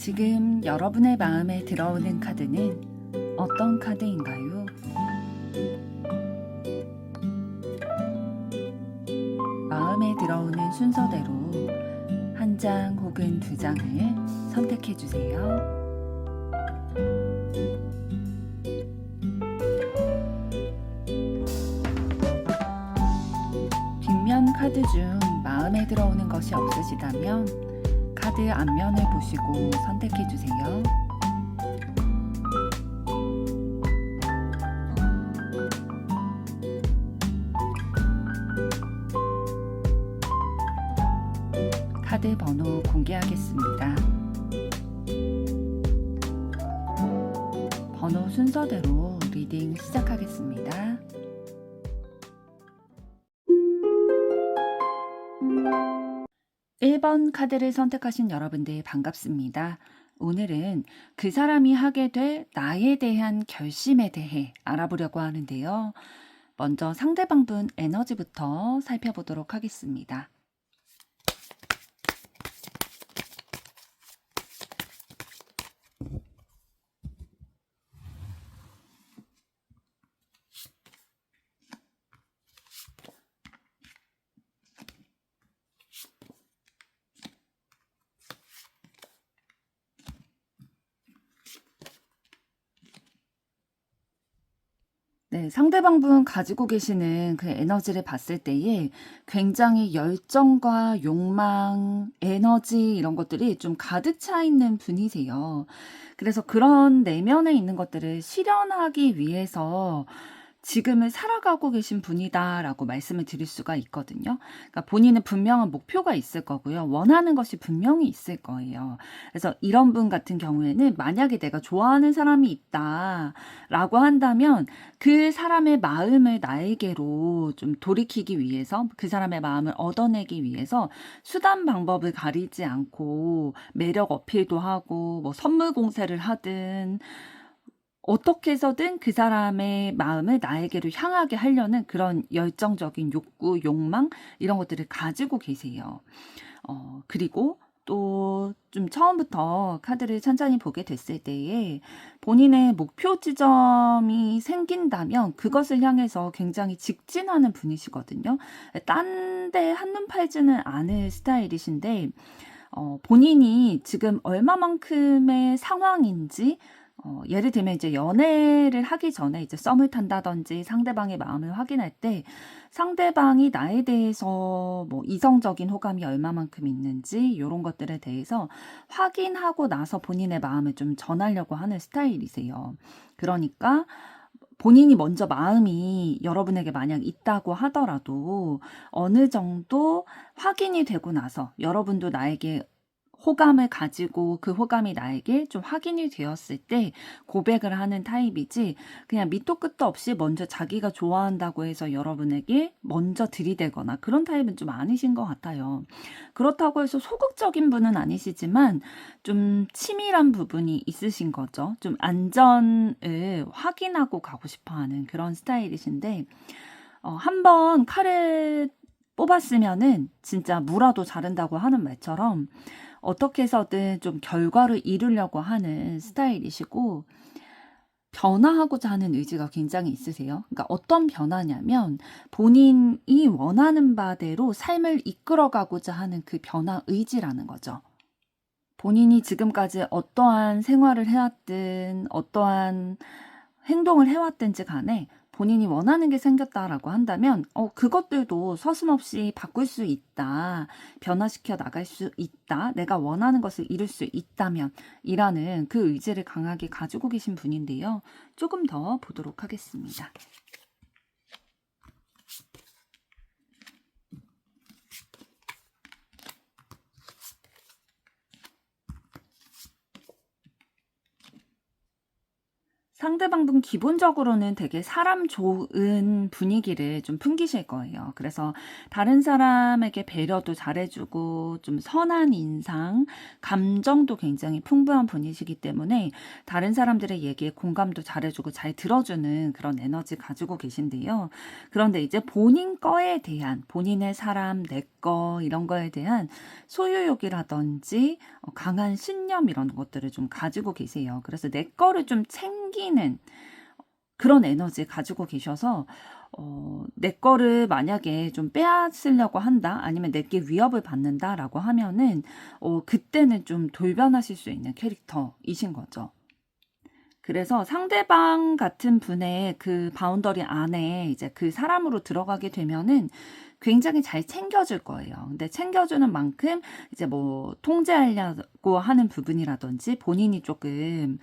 지금 여러분의 마음에 들어오는 카드는 어떤 카드인가요? 마음에 들어오는 순서대로 한 장 혹은 두 장을 선택해 주세요. 뒷면 카드 중 마음에 들어오는 것이 없으시다면 카드 앞면을 보시고 선택해 주세요. 카드 번호 공개하겠습니다. 번호 순서대로 리딩 시작하겠습니다. 1번 카드를 선택하신 여러분들 반갑습니다. 오늘은 그 사람이 하게 될 나에 대한 결심에 대해 알아보려고 하는데요. 먼저 상대방분 에너지부터 살펴보도록 하겠습니다. 네, 상대방분 가지고 계시는 그 에너지를 봤을 때에 굉장히 열정과 욕망, 에너지 이런 것들이 좀 가득 차 있는 분이세요. 그래서 그런 내면에 있는 것들을 실현하기 위해서 지금을 살아가고 계신 분이다라고 말씀을 드릴 수가 있거든요. 그러니까 본인은 분명한 목표가 있을 거고요. 원하는 것이 분명히 있을 거예요. 그래서 이런 분 같은 경우에는 만약에 내가 좋아하는 사람이 있다라고 한다면 그 사람의 마음을 나에게로 좀 돌이키기 위해서 그 사람의 마음을 얻어내기 위해서 수단 방법을 가리지 않고 매력 어필도 하고 뭐 선물 공세를 하든 어떻게 해서든 그 사람의 마음을 나에게로 향하게 하려는 그런 열정적인 욕구, 욕망 이런 것들을 가지고 계세요. 그리고 또 좀 처음부터 카드를 천천히 보게 됐을 때에 본인의 목표 지점이 생긴다면 그것을 향해서 굉장히 직진하는 분이시거든요. 딴 데 한눈 팔지는 않을 스타일이신데 본인이 지금 얼마만큼의 상황인지 예를 들면 이제 연애를 하기 전에 이제 썸을 탄다든지 상대방의 마음을 확인할 때 상대방이 나에 대해서 뭐 이성적인 호감이 얼마만큼 있는지 이런 것들에 대해서 확인하고 나서 본인의 마음을 좀 전하려고 하는 스타일이세요. 그러니까 본인이 먼저 마음이 여러분에게 만약 있다고 하더라도 어느 정도 확인이 되고 나서 여러분도 나에게 호감을 가지고 그 호감이 나에게 좀 확인이 되었을 때 고백을 하는 타입이지 그냥 밑도 끝도 없이 먼저 자기가 좋아한다고 해서 여러분에게 먼저 들이대거나 그런 타입은 좀 아니신 것 같아요. 그렇다고 해서 소극적인 분은 아니시지만 좀 치밀한 부분이 있으신 거죠. 좀 안전을 확인하고 가고 싶어하는 그런 스타일이신데 한번 칼을 뽑았으면은 진짜 무라도 자른다고 하는 말처럼 어떻게 해서든 좀 결과를 이루려고 하는 스타일이시고 변화하고자 하는 의지가 굉장히 있으세요. 그러니까 어떤 변화냐면 본인이 원하는 바대로 삶을 이끌어가고자 하는 그 변화 의지라는 거죠. 본인이 지금까지 어떠한 생활을 해왔든 어떠한 행동을 해왔든지 간에 본인이 원하는 게 생겼다라고 한다면 그것들도 서슴없이 바꿀 수 있다. 변화시켜 나갈 수 있다. 내가 원하는 것을 이룰 수 있다면 이라는 그 의지를 강하게 가지고 계신 분인데요. 조금 더 보도록 하겠습니다. 상대방분 기본적으로는 되게 사람 좋은 분위기를 좀 풍기실 거예요. 그래서 다른 사람에게 배려도 잘해주고 좀 선한 인상, 감정도 굉장히 풍부한 분이시기 때문에 다른 사람들의 얘기에 공감도 잘해주고 잘 들어주는 그런 에너지 가지고 계신데요. 그런데 이제 본인 거에 대한, 본인의 사람, 내 거 이런 거에 대한 소유욕이라든지 강한 신념 이런 것들을 좀 가지고 계세요. 그래서 내 거를 좀 챙기는 그런 에너지 가지고 계셔서 내 거를 만약에 좀 빼앗으려고 한다, 아니면 내게 위협을 받는다라고 하면은 그때는 좀 돌변하실 수 있는 캐릭터이신 거죠. 그래서 상대방 같은 분의 그 바운더리 안에 이제 그 사람으로 들어가게 되면은 굉장히 잘 챙겨줄 거예요. 근데 챙겨주는 만큼 이제 뭐 통제하려고 하는 부분이라든지 본인이 조금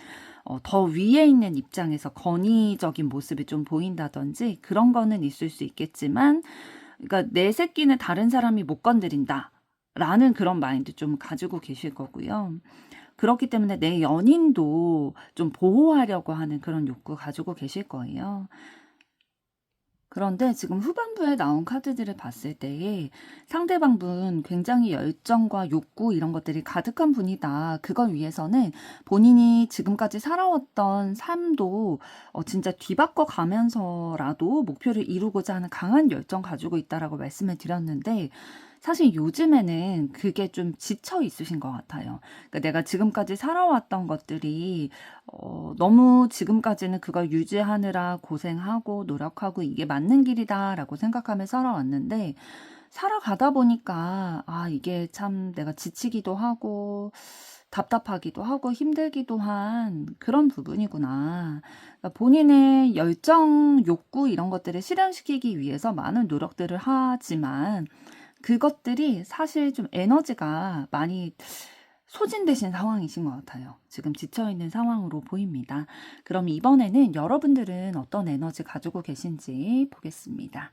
더 위에 있는 입장에서 권위적인 모습이 좀 보인다든지 그런 거는 있을 수 있겠지만, 그러니까 내 새끼는 다른 사람이 못 건드린다 라는 그런 마인드 좀 가지고 계실 거고요. 그렇기 때문에 내 연인도 좀 보호하려고 하는 그런 욕구 가지고 계실 거예요. 그런데 지금 후반부에 나온 카드들을 봤을 때에 상대방분 굉장히 열정과 욕구 이런 것들이 가득한 분이다. 그걸 위해서는 본인이 지금까지 살아왔던 삶도 진짜 뒤바꿔 가면서라도 목표를 이루고자 하는 강한 열정 가지고 있다라고 말씀을 드렸는데, 사실 요즘에는 그게 좀 지쳐 있으신 것 같아요. 그러니까 내가 지금까지 살아왔던 것들이 너무 지금까지는 그걸 유지하느라 고생하고 노력하고 이게 맞는 길이다라고 생각하며 살아왔는데, 살아가다 보니까 이게 참 내가 지치기도 하고 답답하기도 하고 힘들기도 한 그런 부분이구나. 그러니까 본인의 열정, 욕구 이런 것들을 실현시키기 위해서 많은 노력들을 하지만 그것들이 사실 좀 에너지가 많이 소진되신 상황이신 것 같아요. 지금 지쳐있는 상황으로 보입니다. 그럼 이번에는 여러분들은 어떤 에너지 가지고 계신지 보겠습니다.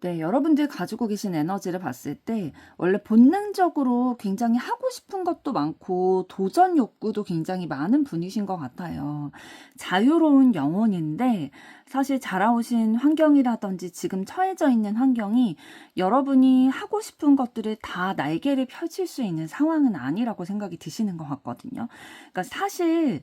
네, 여러분들 가지고 계신 에너지를 봤을 때 원래 본능적으로 굉장히 하고 싶은 것도 많고 도전 욕구도 굉장히 많은 분이신 것 같아요. 자유로운 영혼인데 사실 자라오신 환경이라든지 지금 처해져 있는 환경이 여러분이 하고 싶은 것들을 다 날개를 펼칠 수 있는 상황은 아니라고 생각이 드시는 것 같거든요. 그러니까 사실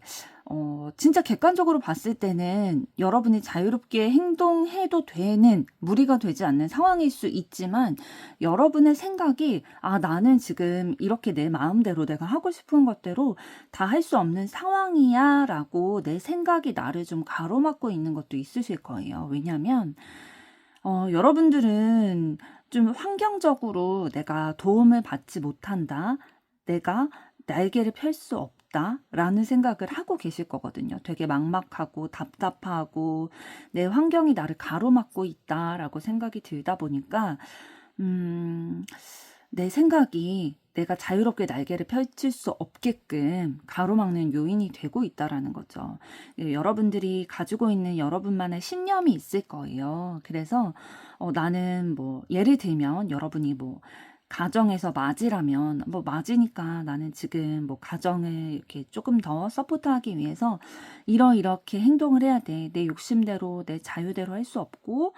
진짜 객관적으로 봤을 때는 여러분이 자유롭게 행동해도 되는, 무리가 되지 않는 상황일 수 있지만, 여러분의 생각이 나는 지금 이렇게 내 마음대로 내가 하고 싶은 것대로 다 할 수 없는 상황이야 라고 내 생각이 나를 좀 가로막고 있는 것도 있으실 거예요. 왜냐면 여러분들은 좀 환경적으로 내가 도움을 받지 못한다, 내가 날개를 펼 수 없다라는 생각을 하고 계실 거거든요. 되게 막막하고 답답하고 내 환경이 나를 가로막고 있다라고 생각이 들다 보니까 내 생각이 내가 자유롭게 날개를 펼칠 수 없게끔 가로막는 요인이 되고 있다라는 거죠. 여러분들이 가지고 있는 여러분만의 신념이 있을 거예요. 그래서 나는 뭐 예를 들면 여러분이 뭐 가정에서 맞이라면 뭐 맞이니까 나는 지금 뭐 가정을 이렇게 조금 더 서포트하기 위해서 이렇게 행동을 해야 돼. 내 욕심대로 내 자유대로 할 수 없고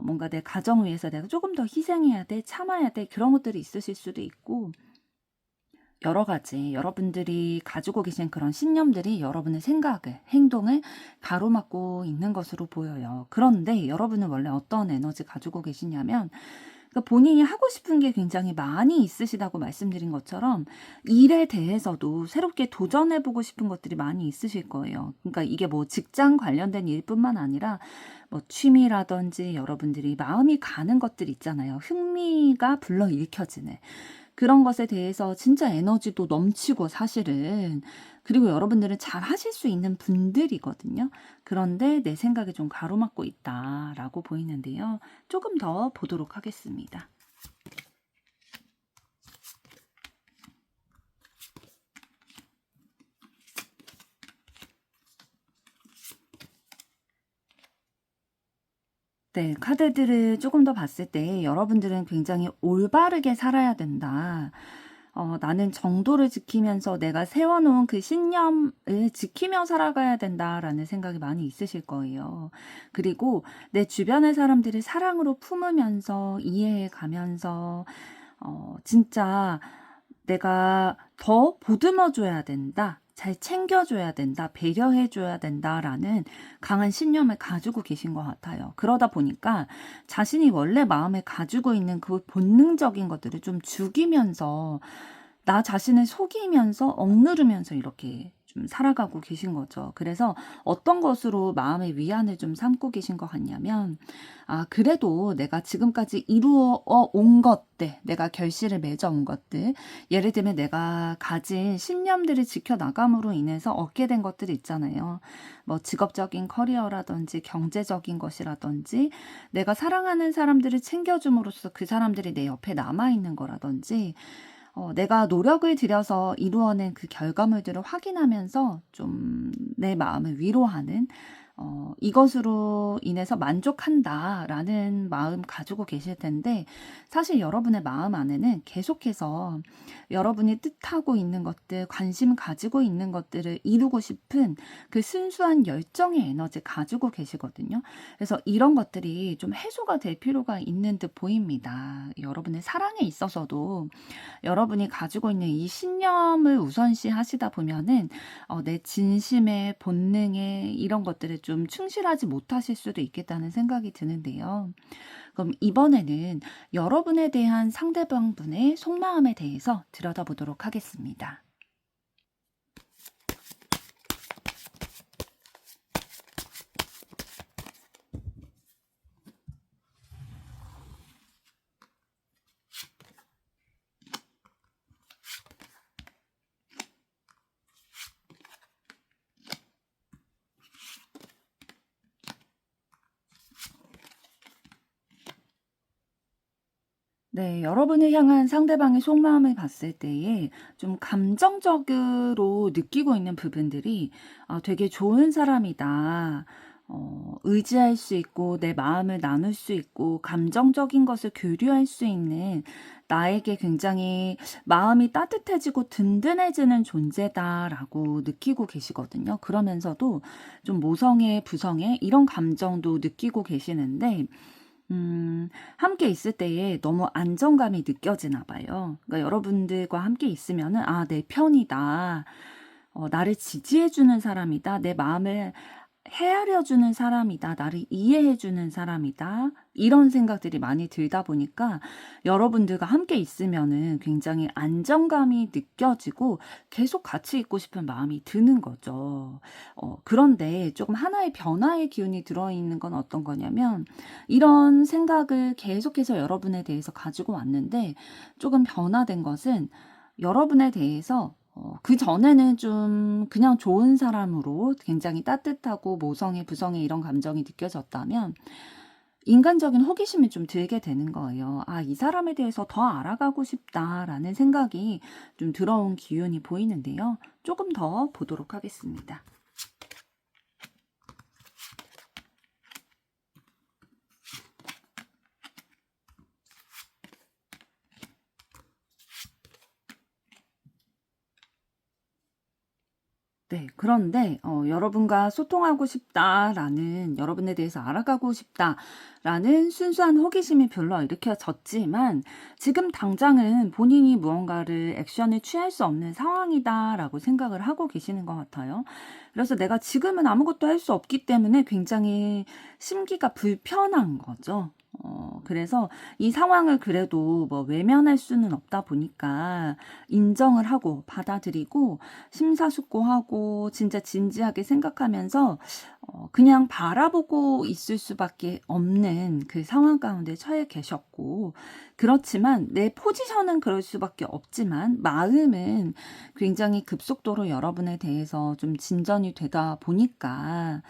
뭔가 내 가정을 위해서 내가 조금 더 희생해야 돼, 참아야 돼, 그런 것들이 있으실 수도 있고, 여러 가지 여러분들이 가지고 계신 그런 신념들이 여러분의 생각을, 행동을 가로막고 있는 것으로 보여요. 그런데 여러분은 원래 어떤 에너지 가지고 계시냐면, 그러니까 본인이 하고 싶은 게 굉장히 많이 있으시다고 말씀드린 것처럼 일에 대해서도 새롭게 도전해보고 싶은 것들이 많이 있으실 거예요. 그러니까 이게 뭐 직장 관련된 일뿐만 아니라 뭐 취미라든지 여러분들이 마음이 가는 것들 있잖아요. 흥미가 불러일으켜지는 그런 것에 대해서 진짜 에너지도 넘치고 사실은, 그리고 여러분들은 잘 하실 수 있는 분들이거든요. 그런데 내 생각에 좀 가로막고 있다라고 보이는데요. 조금 더 보도록 하겠습니다. 네. 카드들을 조금 더 봤을 때 여러분들은 굉장히 '올바르게 살아야 된다. 나는 정도를 지키면서 내가 세워 놓은 그 신념을 지키며 살아가야 된다.'라는 생각이 많이 있으실 거예요. 그리고 내 주변의 사람들을 사랑으로 품으면서 이해해 가면서 진짜 '내가 더 보듬어 줘야 된다. 잘 챙겨 줘야 된다. 배려해 줘야 된다.'라는 강한 신념을 가지고 계신 것 같아요. 그러다 보니까 자신이 원래 마음에 가지고 있는 그 본능적인 것들을 좀 죽이면서 나 자신을 속이면서 억누르면서 이렇게 좀 살아가고 계신 거죠. 그래서 어떤 것으로 마음의 위안을 좀 삼고 계신 것 같냐면, 그래도 내가 지금까지 이루어 온 것들, 내가 결실을 맺어 온 것들, 예를 들면 내가 가진 신념들을 지켜나감으로 인해서 얻게 된 것들이 있잖아요. 뭐 직업적인 커리어라든지 경제적인 것이라든지 내가 사랑하는 사람들을 챙겨줌으로써 그 사람들이 내 옆에 남아있는 거라든지 내가 노력을 들여서 이루어낸 그 결과물들을 확인하면서 좀 내 마음을 위로하는, '이것으로 인해서 만족한다.'라는 마음 가지고 계실 텐데, 사실 여러분의 마음 안에는 계속해서 여러분이 뜻하고 있는 것들, 관심 가지고 있는 것들을 이루고 싶은 그 순수한 열정의 에너지 가지고 계시거든요. 그래서 이런 것들이 좀 해소가 될 필요가 있는 듯 보입니다. 여러분의 사랑에 있어서도 여러분이 가지고 있는 이 신념을 우선시 하시다 보면은 내 진심에 본능에 이런 것들을 좀 충실하지 못하실 수도 있겠다는 생각이 드는데요. 그럼 이번에는 여러분에 대한 상대방 분의 속마음에 대해서 들여다보도록 하겠습니다. 네. 여러분을 향한 상대방의 속마음을 봤을 때에 좀 감정적으로 느끼고 있는 부분들이, 되게 좋은 사람이다. 의지할 수 있고 내 마음을 나눌 수 있고 감정적인 것을 교류할 수 있는, 나에게 굉장히 마음이 따뜻해지고 든든해지는 존재다라고 느끼고 계시거든요. 그러면서도 좀 모성애, 부성애 이런 감정도 느끼고 계시는데, 함께 있을 때에 너무 안정감이 느껴지나 봐요. 그러니까 여러분들과 함께 있으면은 '아, 내 편이다. 나를 지지해 주는 사람이다. 내 마음을 헤아려 주는 사람이다. 나를 이해해 주는 사람이다.' 이런 생각들이 많이 들다 보니까 여러분들과 함께 있으면은 굉장히 안정감이 느껴지고 계속 같이 있고 싶은 마음이 드는 거죠. 그런데 조금 하나의 변화의 기운이 들어있는 건 어떤 거냐면, 이런 생각을 계속해서 여러분에 대해서 가지고 왔는데 조금 변화된 것은, 여러분에 대해서 그전에는 좀 그냥 좋은 사람으로 굉장히 따뜻하고 모성애, 부성애 이런 감정이 느껴졌다면 인간적인 호기심이 좀 들게 되는 거예요. '아, 이 사람에 대해서 더 알아가고 싶다.'라는 생각이 좀 들어온 기운이 보이는데요. 조금 더 보도록 하겠습니다. 네. 그런데 여러분과 소통하고 싶다라는, 여러분에 대해서 알아가고 싶다라는 순수한 호기심이 별로 일으켜졌지만, 지금 당장은 본인이 무언가를 액션을 취할 수 없는 상황이다라고 생각을 하고 계시는 것 같아요. 그래서 내가 지금은 아무것도 할 수 없기 때문에 굉장히 심기가 불편한 거죠. 그래서 이 상황을 그래도 뭐 외면할 수는 없다 보니까 인정을 하고 받아들이고 심사숙고하고 진짜 진지하게 생각하면서 그냥 바라보고 있을 수밖에 없는 그 상황 가운데 처해 계셨고, 그렇지만 내 포지션은 그럴 수밖에 없지만 마음은 굉장히 급속도로 여러분에 대해서 좀 진전이 되다 보니까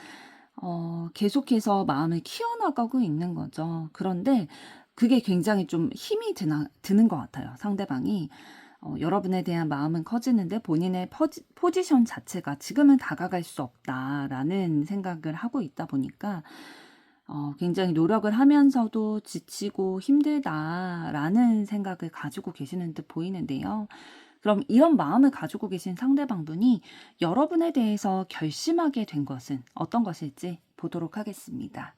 계속해서 마음을 키워나가고 있는 거죠. 그런데 그게 굉장히 좀 힘이 드는 것 같아요, 상대방이. 여러분에 대한 마음은 커지는데 본인의 포지션 자체가 '지금은 다가갈 수 없다.'라는 생각을 하고 있다 보니까 굉장히 노력을 하면서도 지치고 힘들다라는 생각을 가지고 계시는 듯 보이는데요. 그럼 이런 마음을 가지고 계신 상대방분이 여러분에 대해서 결심하게 된 것은 어떤 것일지 보도록 하겠습니다.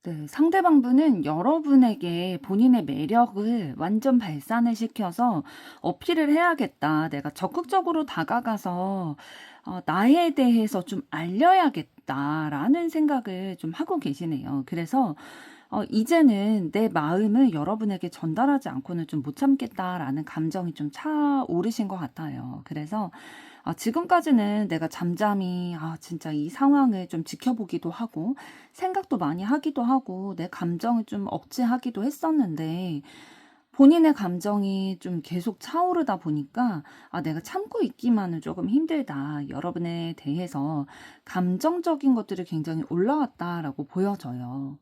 네, 상대방분은 여러분에게 본인의 매력을 완전 발산을 시켜서 어필을 해야겠다. 내가 적극적으로 다가가서 나에 대해서 좀 알려야겠다라는 생각을 좀 하고 계시네요. 그래서 이제는 내 마음을 여러분에게 전달하지 않고는 좀 못 참겠다라는 감정이 좀 차오르신 것 같아요. 그래서 지금까지는 내가 잠잠히 진짜 이 상황을 좀 지켜보기도 하고 생각도 많이 하기도 하고 내 감정을 좀 억제하기도 했었는데 본인의 감정이 좀 계속 차오르다 보니까 내가 참고 있기만은 조금 힘들다. 여러분에 대해서 감정적인 것들이 굉장히 올라왔다라고 보여져요.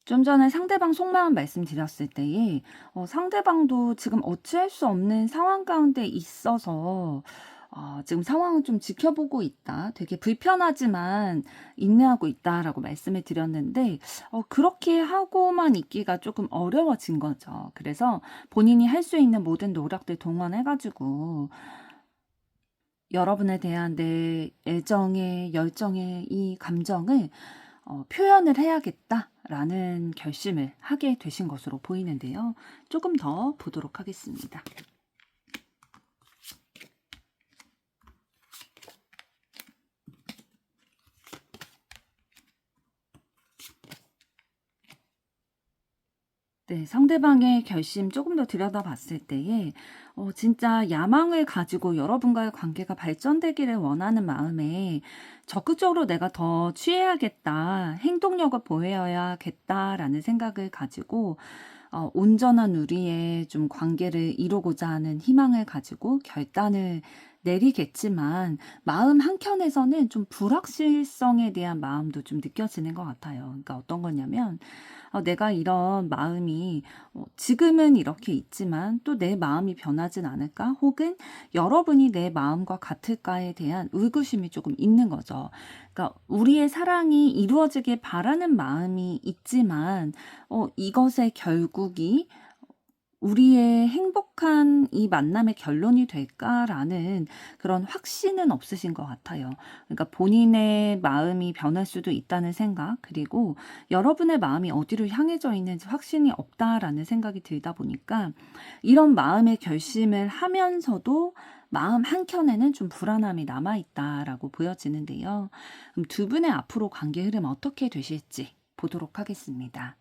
좀 전에 상대방 속마음 말씀드렸을 때에 상대방도 지금 어찌할 수 없는 상황 가운데 있어서 지금 상황을 좀 지켜보고 있다. 되게 불편하지만 인내하고 있다라고 말씀을 드렸는데 그렇게 하고만 있기가 조금 어려워진 거죠. 그래서 본인이 할 수 있는 모든 노력들 동원해 가지고 여러분에 대한 내 애정의 열정의 이 감정을 표현을 해야겠다라는 결심을 하게 되신 것으로 보이는데요. 조금 더 보도록 하겠습니다. 네, 상대방의 결심 조금 더 들여다봤을 때에 진짜 야망을 가지고 여러분과의 관계가 발전되기를 원하는 마음에 적극적으로 내가 더 취해야겠다, 행동력을 보여야겠다라는 생각을 가지고 온전한 우리의 좀 관계를 이루고자 하는 희망을 가지고 결단을 내리겠지만 마음 한켠에서는 좀 불확실성에 대한 마음도 좀 느껴지는 것 같아요. 그러니까 어떤 거냐면 내가 이런 마음이 지금은 이렇게 있지만 또 내 마음이 변하진 않을까? 혹은 여러분이 내 마음과 같을까에 대한 의구심이 조금 있는 거죠. 그러니까 우리의 사랑이 이루어지길 바라는 마음이 있지만 이것의 결국이 우리의 행복한 이 만남의 결론이 될까라는 그런 확신은 없으신 것 같아요. 그러니까 본인의 마음이 변할 수도 있다는 생각, 그리고 여러분의 마음이 어디로 향해져 있는지 확신이 없다라는 생각이 들다 보니까 이런 마음의 결심을 하면서도 마음 한켠에는 좀 불안함이 남아있다라고 보여지는데요. 그럼 두 분의 앞으로 관계 흐름 어떻게 되실지 보도록 하겠습니다.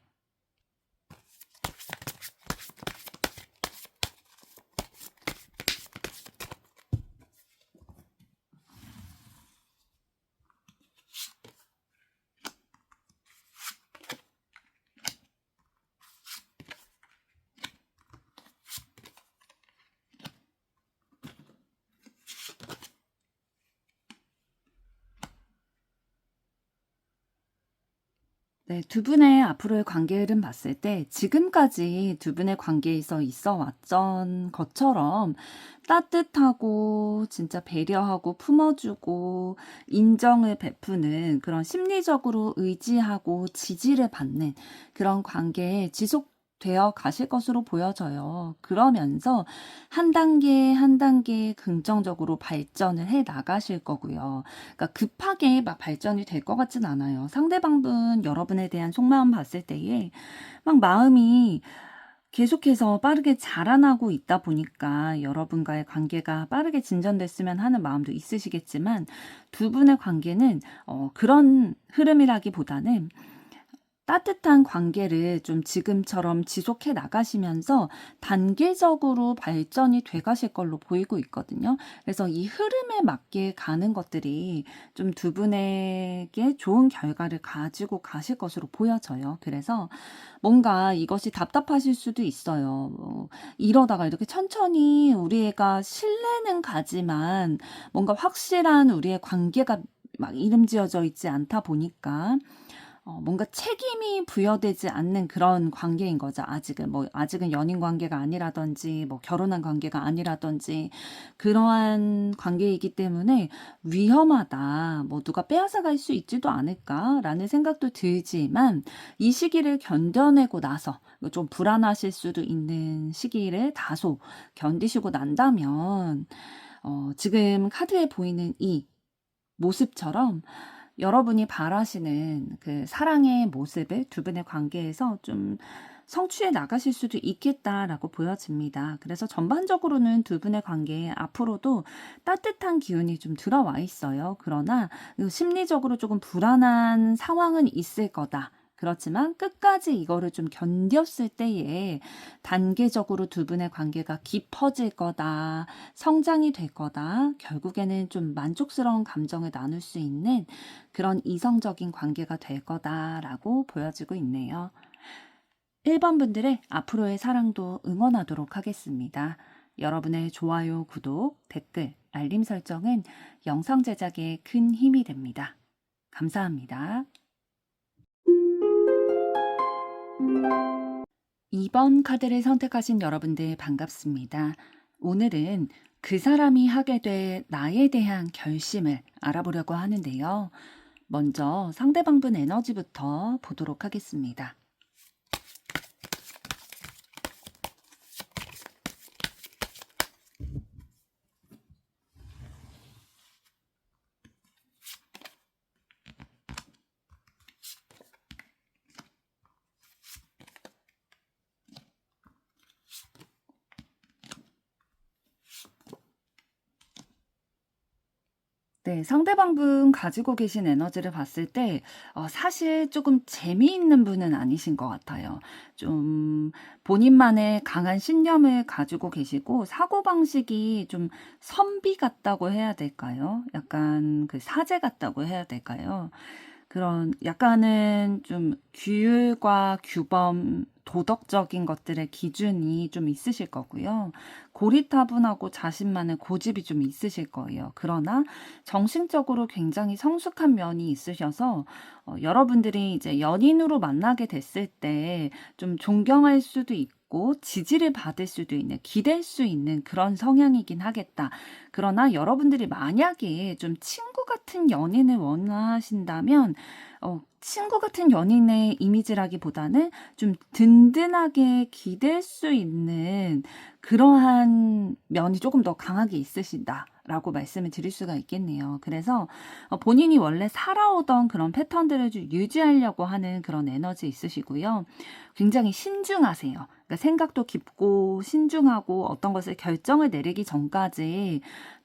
네, 두 분의 앞으로의 관계 흐름 봤을 때 지금까지 두 분의 관계에서 있어 왔던 것처럼 따뜻하고 진짜 배려하고 품어주고 인정을 베푸는 그런 심리적으로 의지하고 지지를 받는 그런 관계에 지속되어 가실 것으로 보여져요. 그러면서 한 단계 한 단계 긍정적으로 발전을 해 나가실 거고요. 그러니까 급하게 막 발전이 될 것 같진 않아요. 상대방분 여러분에 대한 속마음 봤을 때에 막 마음이 계속해서 빠르게 자라나고 있다 보니까 여러분과의 관계가 빠르게 진전됐으면 하는 마음도 있으시겠지만 두 분의 관계는 그런 흐름이라기보다는 따뜻한 관계를 좀 지금처럼 지속해 나가시면서 단계적으로 발전이 돼 가실 걸로 보이고 있거든요. 그래서 이 흐름에 맞게 가는 것들이 좀 두 분에게 좋은 결과를 가지고 가실 것으로 보여져요. 그래서 뭔가 이것이 답답하실 수도 있어요. 이러다가 이렇게 천천히 우리 애가 신뢰는 가지만 뭔가 확실한 우리의 관계가 막 이름지어져 있지 않다 보니까 뭔가 책임이 부여되지 않는 그런 관계인 거죠. 아직은 아직은 연인 관계가 아니라든지 결혼한 관계가 아니라든지 그러한 관계이기 때문에 '위험하다. 누가 빼앗아 갈 수 있지도 않을까.'라는 생각도 들지만 이 시기를 견뎌내고 나서 좀 불안하실 수도 있는 시기를 다소 견디시고 난다면 지금 카드에 보이는 이 모습처럼 여러분이 바라시는 그 사랑의 모습을 두 분의 관계에서 좀 성취해 나가실 수도 있겠다라고 보여집니다. 그래서 전반적으로는 두 분의 관계에 앞으로도 따뜻한 기운이 좀 들어와 있어요. 그러나 심리적으로 조금 불안한 상황은 있을 거다. 그렇지만 끝까지 이거를 좀 견뎠을 때에 단계적으로 두 분의 관계가 깊어질 거다. 성장이 될 거다. 결국에는 좀 만족스러운 감정을 나눌 수 있는 그런 이성적인 관계가 될 거다라고 보여지고 있네요. 1번 분들의 앞으로의 사랑도 응원하도록 하겠습니다. 여러분의 좋아요, 구독, 댓글, 알림 설정은 영상 제작에 큰 힘이 됩니다. 감사합니다. 2번 카드를 선택하신 여러분들 반갑습니다. 오늘은 그 사람이 하게 될 나에 대한 결심을 알아보려고 하는데요. 먼저 상대방분 에너지부터 보도록 하겠습니다. 네, 상대방분 가지고 계신 에너지를 봤을 때 사실 조금 재미있는 분은 아니신 것 같아요. 좀 본인만의 강한 신념을 가지고 계시고 사고방식이 좀 선비 같다고 해야 될까요? 약간 그 사제 같다고 해야 될까요? 그런 약간은 좀 규율과 규범, 도덕적인 것들의 기준이 좀 있으실 거고요. 고리타분하고 자신만의 고집이 좀 있으실 거예요. 그러나 정신적으로 굉장히 성숙한 면이 있으셔서 여러분들이 이제 연인으로 만나게 됐을 때 좀 존경할 수도 있고 지지를 받을 수도 있는, 기댈 수 있는 그런 성향이긴 하겠다. 그러나 여러분들이 만약에 좀 친구 같은 연인을 원하신다면 친구 같은 연인의 이미지라기보다는 좀 든든하게 기댈 수 있는 그러한 면이 조금 더 강하게 있으시다라고 말씀을 드릴 수가 있겠네요. 그래서 본인이 원래 살아오던 그런 패턴들을 좀 유지하려고 하는 그런 에너지 있으시고요. 굉장히 신중하세요. 그러니까 생각도 깊고 신중하고 어떤 것을 결정을 내리기 전까지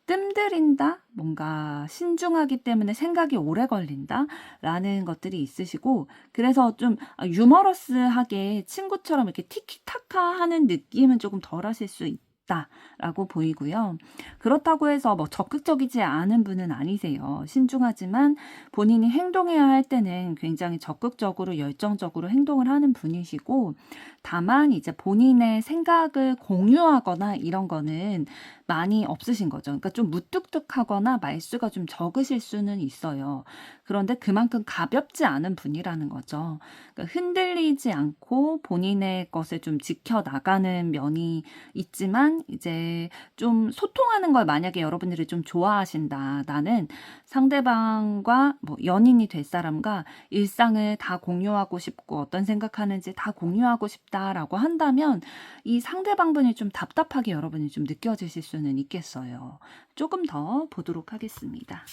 뜸들인다? 뭔가 신중하기 때문에 생각이 오래 걸린다? 라는 것들이 있으시고, 그래서 좀 유머러스하게 친구처럼 이렇게 티키타카 하는 느낌은 조금 덜 하실 수 있다라고 보이고요. 그렇다고 해서 적극적이지 않은 분은 아니세요. 신중하지만 본인이 행동해야 할 때는 굉장히 적극적으로 열정적으로 행동을 하는 분이시고, 다만 이제 본인의 생각을 공유하거나 이런 거는 많이 없으신 거죠. 그러니까 좀 무뚝뚝하거나 말수가 좀 적으실 수는 있어요. 그런데 그만큼 가볍지 않은 분이라는 거죠. 그러니까 흔들리지 않고 본인의 것을 좀 지켜나가는 면이 있지만 이제 좀 소통하는 걸 만약에 여러분들이 좀 좋아하신다. 나는 상대방과 연인이 될 사람과 일상을 다 공유하고 싶고 어떤 생각하는지 다 공유하고 싶다라고 한다면 이 상대방분이 좀 답답하게 여러분이 좀 느껴지실 수는 있겠어요. 조금 더 보도록 하겠습니다.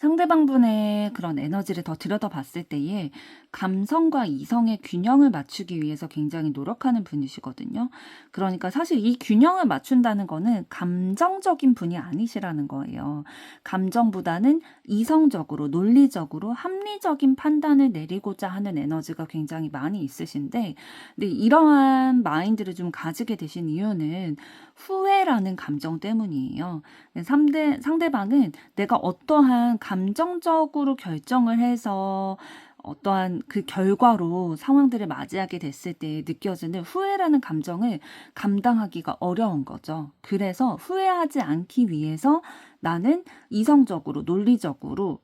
상대방분의 그런 에너지를 더 들여다봤을 때에 감성과 이성의 균형을 맞추기 위해서 굉장히 노력하는 분이시거든요. 그러니까 사실 이 균형을 맞춘다는 거는 감정적인 분이 아니시라는 거예요. 감정보다는 이성적으로, 논리적으로, 합리적인 판단을 내리고자 하는 에너지가 굉장히 많이 있으신데, 근데 이러한 마인드를 좀 가지게 되신 이유는 후회라는 감정 때문이에요. 상대방은 내가 어떠한 감정적으로 결정을 해서 어떠한 그 결과로 상황들을 맞이하게 됐을 때 느껴지는 후회라는 감정을 감당하기가 어려운 거죠. 그래서 후회하지 않기 위해서 나는 이성적으로, 논리적으로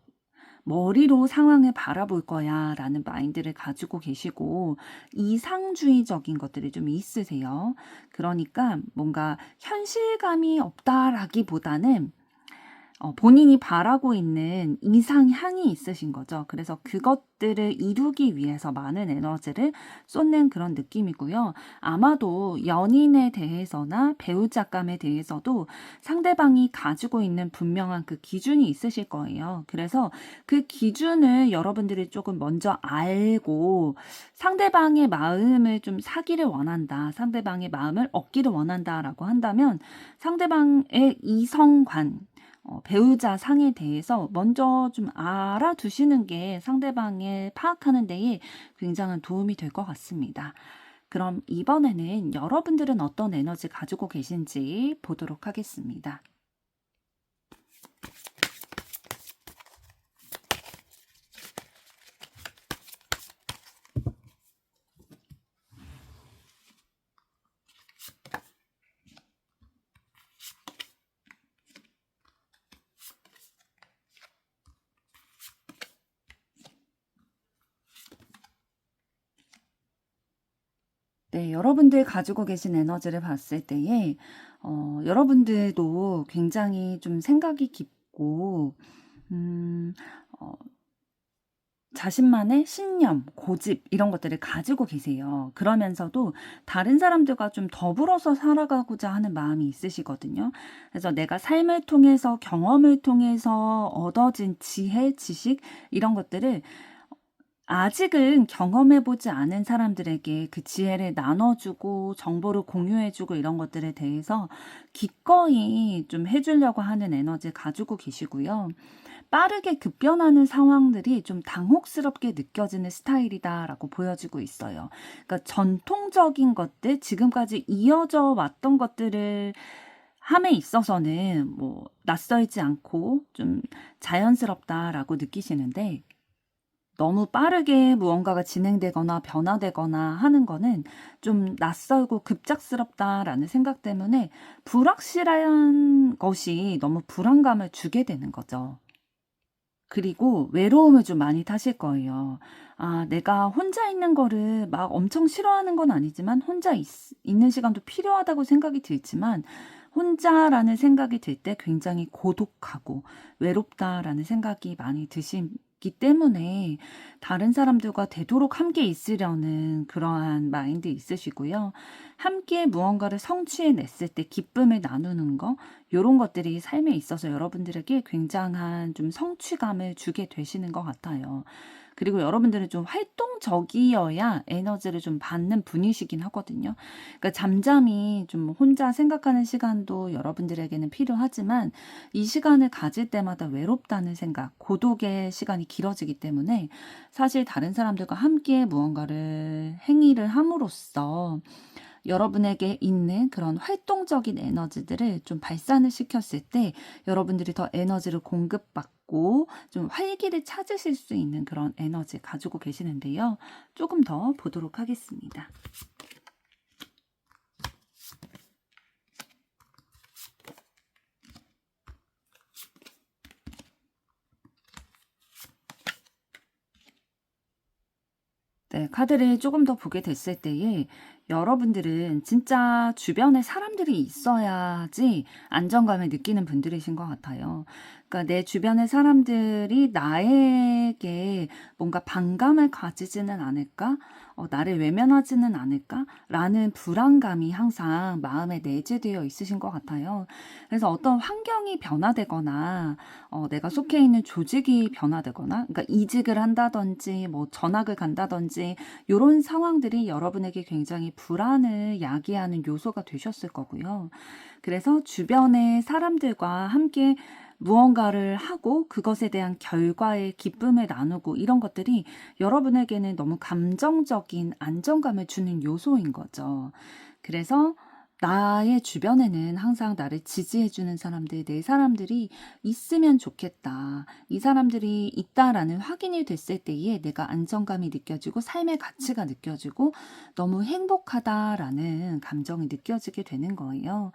머리로 상황을 바라볼 거야 라는 마인드를 가지고 계시고 이상주의적인 것들이 좀 있으세요. 그러니까 뭔가 현실감이 없다라기보다는 본인이 바라고 있는 이상향이 있으신 거죠. 그래서 그것들을 이루기 위해서 많은 에너지를 쏟는 그런 느낌이고요. 아마도 연인에 대해서나 배우자감에 대해서도 상대방이 가지고 있는 분명한 그 기준이 있으실 거예요. 그래서 그 기준을 여러분들이 조금 먼저 알고 상대방의 마음을 좀 사기를 원한다. 상대방의 마음을 얻기를 원한다라고 한다면 상대방의 이성관, 배우자 상에 대해서 먼저 좀 알아두시는 게 상대방을 파악하는 데에 굉장한 도움이 될 것 같습니다. 그럼 이번에는 여러분들은 어떤 에너지 가지고 계신지 보도록 하겠습니다. 네, 여러분들 가지고 계신 에너지를 봤을 때에, 여러분들도 굉장히 좀 생각이 깊고, 음, 어, 자신만의 신념, 고집 이런 것들을 가지고 계세요. 그러면서도 다른 사람들과 좀 더불어서 살아가고자 하는 마음이 있으시거든요. 그래서 내가 삶을 통해서 경험을 통해서 얻어진 지혜, 지식 이런 것들을 아직은 경험해보지 않은 사람들에게 그 지혜를 나눠주고 정보를 공유해주고 이런 것들에 대해서 기꺼이 좀 해주려고 하는 에너지 가지고 계시고요. 빠르게 급변하는 상황들이 좀 당혹스럽게 느껴지는 스타일이다라고 보여지고 있어요. 그러니까 전통적인 것들, 지금까지 이어져 왔던 것들을 함에 있어서는 뭐 낯설지 않고 좀 자연스럽다라고 느끼시는데 너무 빠르게 무언가가 진행되거나 변화되거나 하는 거는 좀 낯설고 급작스럽다라는 생각 때문에 불확실한 것이 너무 불안감을 주게 되는 거죠. 그리고 외로움을 좀 많이 타실 거예요. 아, 내가 혼자 있는 거를 막 엄청 싫어하는 건 아니지만 혼자 있는 시간도 필요하다고 생각이 들지만 혼자라는 생각이 들 때 굉장히 고독하고 외롭다라는 생각이 많이 드시기 때문에 다른 사람들과 되도록 함께 있으려는 그러한 마인드 있으시고요. 함께 무언가를 성취해냈을 때 기쁨을 나누는 거 요런 것들이 삶에 있어서 여러분들에게 굉장한 좀 성취감을 주게 되시는 것 같아요. 그리고 여러분들은 좀 활동적이어야 에너지를 좀 받는 분이시긴 하거든요. 그러니까 잠잠히 좀 혼자 생각하는 시간도 여러분들에게는 필요하지만 이 시간을 가질 때마다 외롭다는 생각, 고독의 시간이 길어지기 때문에 사실 다른 사람들과 함께 무언가를 행위를 함으로써 여러분에게 있는 그런 활동적인 에너지들을 좀 발산을 시켰을 때 여러분들이 더 에너지를 공급받고 좀 활기를 찾으실 수 있는 그런 에너지 가지고 계시는데요. 조금 더 보도록 하겠습니다. 네, 카드를 조금 더 보게 됐을 때에 여러분들은 진짜 주변에 사람들이 있어야지 안정감을 느끼는 분들이신 것 같아요. 그러니까 내 주변의 사람들이 나에게 뭔가 반감을 가지지는 않을까? 나를 외면하지는 않을까? 라는 불안감이 항상 마음에 내재되어 있으신 것 같아요. 그래서 어떤 환경이 변화되거나, 내가 속해 있는 조직이 변화되거나, 그러니까 이직을 한다든지, 뭐 전학을 간다든지, 요런 상황들이 여러분에게 굉장히 불안을 야기하는 요소가 되셨을 거고요. 그래서 주변의 사람들과 함께 무언가를 하고 그것에 대한 결과의 기쁨을 나누고 이런 것들이 여러분에게는 너무 감정적인 안정감을 주는 요소인 거죠. 그래서 나의 주변에는 항상 나를 지지해주는 사람들, 내 사람들이 있으면 좋겠다. 이 사람들이 있다라는 확인이 됐을 때에 내가 안정감이 느껴지고 삶의 가치가 느껴지고 너무 행복하다라는 감정이 느껴지게 되는 거예요.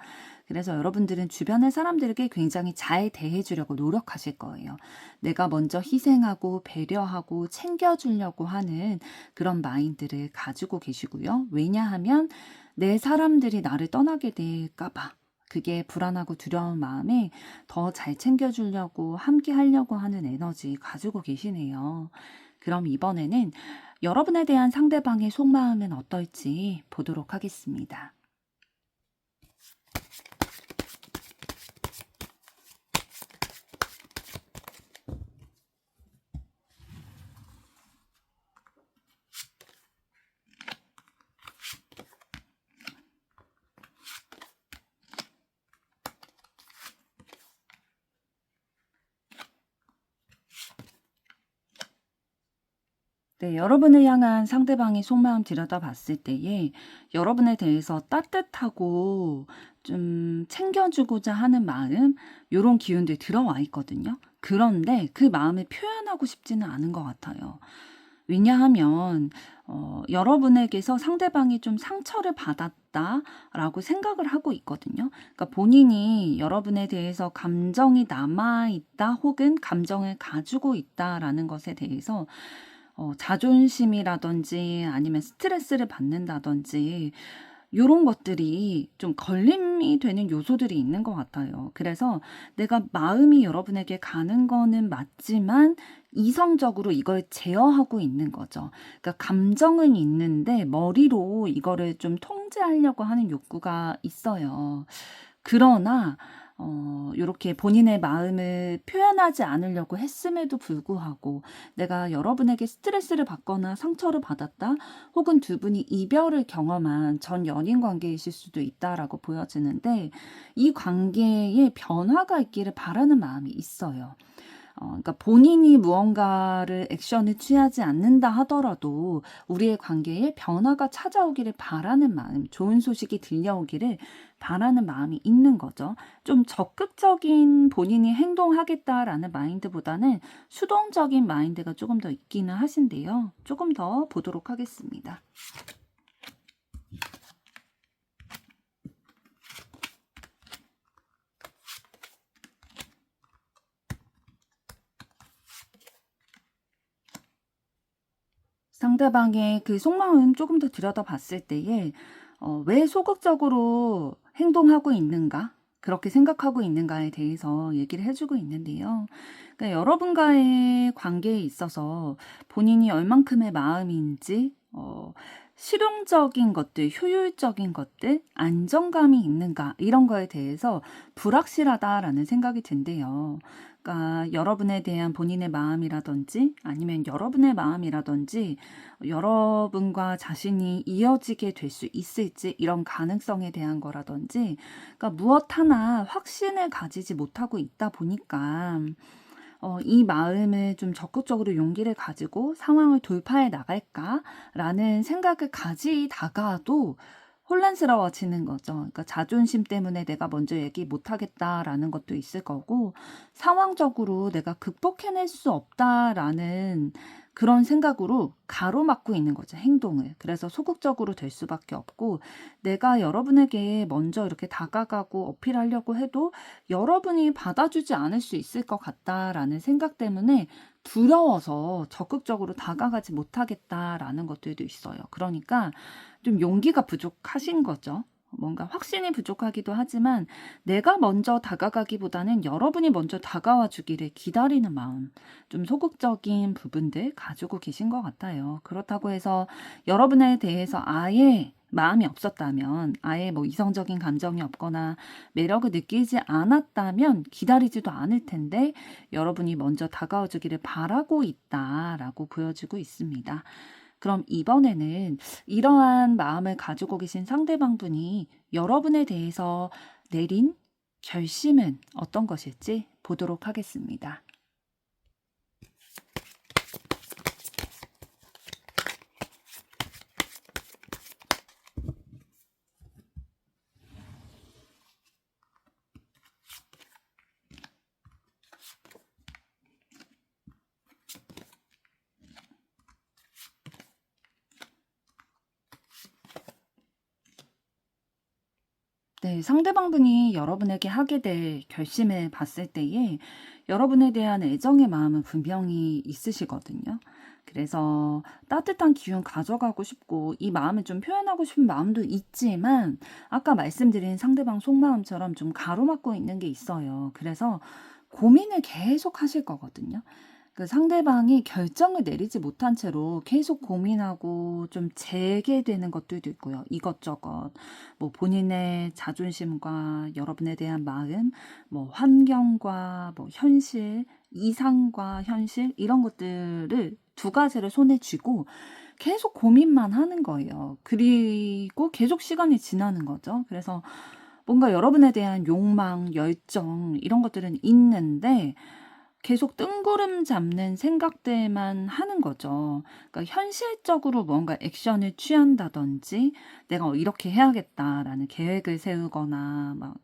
그래서 여러분들은 주변의 사람들에게 굉장히 잘 대해주려고 노력하실 거예요. 내가 먼저 희생하고 배려하고 챙겨주려고 하는 그런 마인드를 가지고 계시고요. 왜냐하면 내 사람들이 나를 떠나게 될까봐 그게 불안하고 두려운 마음에 더 잘 챙겨주려고 함께 하려고 하는 에너지 가지고 계시네요. 그럼 이번에는 여러분에 대한 상대방의 속마음은 어떨지 보도록 하겠습니다. 네, 여러분을 향한 상대방의 속마음 들여다봤을 때에 여러분에 대해서 따뜻하고 좀 챙겨주고자 하는 마음, 요런 기운들이 들어와 있거든요. 그런데 그 마음을 표현하고 싶지는 않은 것 같아요. 왜냐하면 여러분에게서 상대방이 좀 상처를 받았다라고 생각을 하고 있거든요. 그러니까 본인이 여러분에 대해서 감정이 남아있다 혹은 감정을 가지고 있다라는 것에 대해서 자존심이라든지 아니면 스트레스를 받는다든지 요런 것들이 좀 걸림이 되는 요소들이 있는 것 같아요. 그래서 내가 마음이 여러분에게 가는 거는 맞지만 이성적으로 이걸 제어하고 있는 거죠. 그러니까 감정은 있는데 머리로 이거를 좀 통제하려고 하는 욕구가 있어요. 그러나 요렇게 본인의 마음을 표현하지 않으려고 했음에도 불구하고 내가 여러분에게 스트레스를 받거나 상처를 받았다 혹은 두 분이 이별을 경험한 전 연인 관계이실 수도 있다라고 보여지는데 이 관계에 변화가 있기를 바라는 마음이 있어요. 그러니까 본인이 무언가를 액션을 취하지 않는다 하더라도 우리의 관계에 변화가 찾아오기를 바라는 마음, 좋은 소식이 들려오기를 바라는 마음이 있는 거죠. 좀 적극적인 본인이 행동하겠다라는 마인드보다는 수동적인 마인드가 조금 더 있기는 하신데요. 조금 더 보도록 하겠습니다. 상대방의 그 속마음 조금 더 들여다봤을 때에 왜 소극적으로 행동하고 있는가? 그렇게 생각하고 있는가에 대해서 얘기를 해주고 있는데요. 그러니까 여러분과의 관계에 있어서 본인이 얼만큼의 마음인지, 실용적인 것들, 효율적인 것들, 안정감이 있는가, 이런 거에 대해서 불확실하다라는 생각이 든대요. 그러니까 여러분에 대한 본인의 마음이라든지 아니면 여러분의 마음이라든지 여러분과 자신이 이어지게 될 수 있을지 이런 가능성에 대한 거라든지 그러니까 무엇 하나 확신을 가지지 못하고 있다 보니까 이 마음을 좀 적극적으로 용기를 가지고 상황을 돌파해 나갈까라는 생각을 가지다가도 혼란스러워지는 거죠. 그러니까 자존심 때문에 내가 먼저 얘기 못하겠다라는 것도 있을 거고 상황적으로 내가 극복해낼 수 없다라는 그런 생각으로 가로막고 있는 거죠, 행동을. 그래서 소극적으로 될 수밖에 없고 내가 여러분에게 먼저 이렇게 다가가고 어필하려고 해도 여러분이 받아주지 않을 수 있을 것 같다라는 생각 때문에 두려워서 적극적으로 다가가지 못하겠다라는 것들도 있어요. 그러니까 좀 용기가 부족하신 거죠. 뭔가 확신이 부족하기도 하지만 내가 먼저 다가가기보다는 여러분이 먼저 다가와 주기를 기다리는 마음, 좀 소극적인 부분들 가지고 계신 것 같아요. 그렇다고 해서 여러분에 대해서 아예 마음이 없었다면, 아예 뭐 이성적인 감정이 없거나 매력을 느끼지 않았다면 기다리지도 않을 텐데 여러분이 먼저 다가와 주기를 바라고 있다라고 보여지고 있습니다. 그럼 이번에는 이러한 마음을 가지고 계신 상대방분이 여러분에 대해서 내린 결심은 어떤 것일지 보도록 하겠습니다. 네, 상대방분이 여러분에게 하게 될 결심을 봤을 때에 여러분에 대한 애정의 마음은 분명히 있으시거든요. 그래서 따뜻한 기운 가져가고 싶고 이 마음을 좀 표현하고 싶은 마음도 있지만 아까 말씀드린 상대방 속마음처럼 좀 가로막고 있는 게 있어요. 그래서 고민을 계속 하실 거거든요. 그 상대방이 결정을 내리지 못한 채로 계속 고민하고 좀 재개되는 것들도 있고요. 이것저것 뭐 본인의 자존심과 여러분에 대한 마음, 뭐 환경과 뭐 현실, 이상과 현실 이런 것들을 두 가지를 손에 쥐고 계속 고민만 하는 거예요. 그리고 계속 시간이 지나는 거죠. 그래서 뭔가 여러분에 대한 욕망, 열정 이런 것들은 있는데 계속 뜬구름 잡는 생각들만 하는 거죠. 그러니까 현실적으로 뭔가 액션을 취한다든지 내가 이렇게 해야겠다라는 계획을 세우거나 막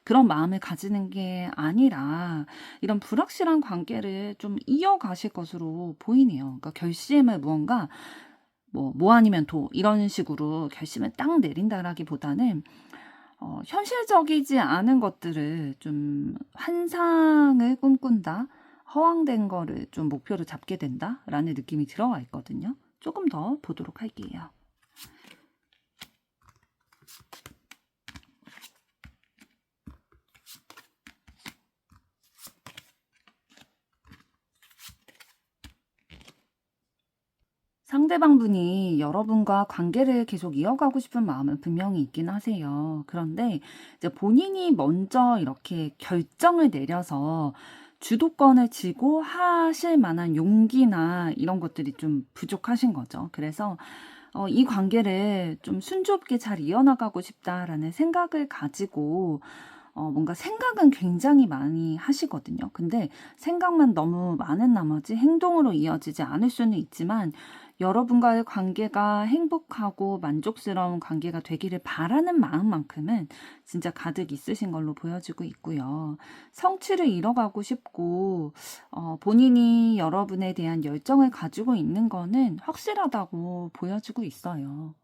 그런 마음을 가지는 게 아니라 이런 불확실한 관계를 좀 이어가실 것으로 보이네요. 그러니까 결심을 무언가 뭐 아니면 도 이런 식으로 결심을 딱 내린다라기보다는 현실적이지 않은 것들을 좀 환상을 꿈꾼다. 허황된 거를 좀 목표로 잡게 된다라는 느낌이 들어와 있거든요. 조금 더 보도록 할게요. 상대방분이 여러분과 관계를 계속 이어가고 싶은 마음은 분명히 있긴 하세요. 그런데 이제 본인이 먼저 이렇게 결정을 내려서 주도권을 쥐고 하실 만한 용기나 이런 것들이 좀 부족하신 거죠. 그래서 이 관계를 좀 순조롭게 잘 이어나가고 싶다라는 생각을 가지고 뭔가 생각은 굉장히 많이 하시거든요. 근데 생각만 너무 많은 나머지 행동으로 이어지지 않을 수는 있지만 여러분과의 관계가 행복하고 만족스러운 관계가 되기를 바라는 마음만큼은 진짜 가득 있으신 걸로 보여지고 있고요. 성취를 이뤄가고 싶고 본인이 여러분에 대한 열정을 가지고 있는 거는 확실하다고 보여지고 있어요.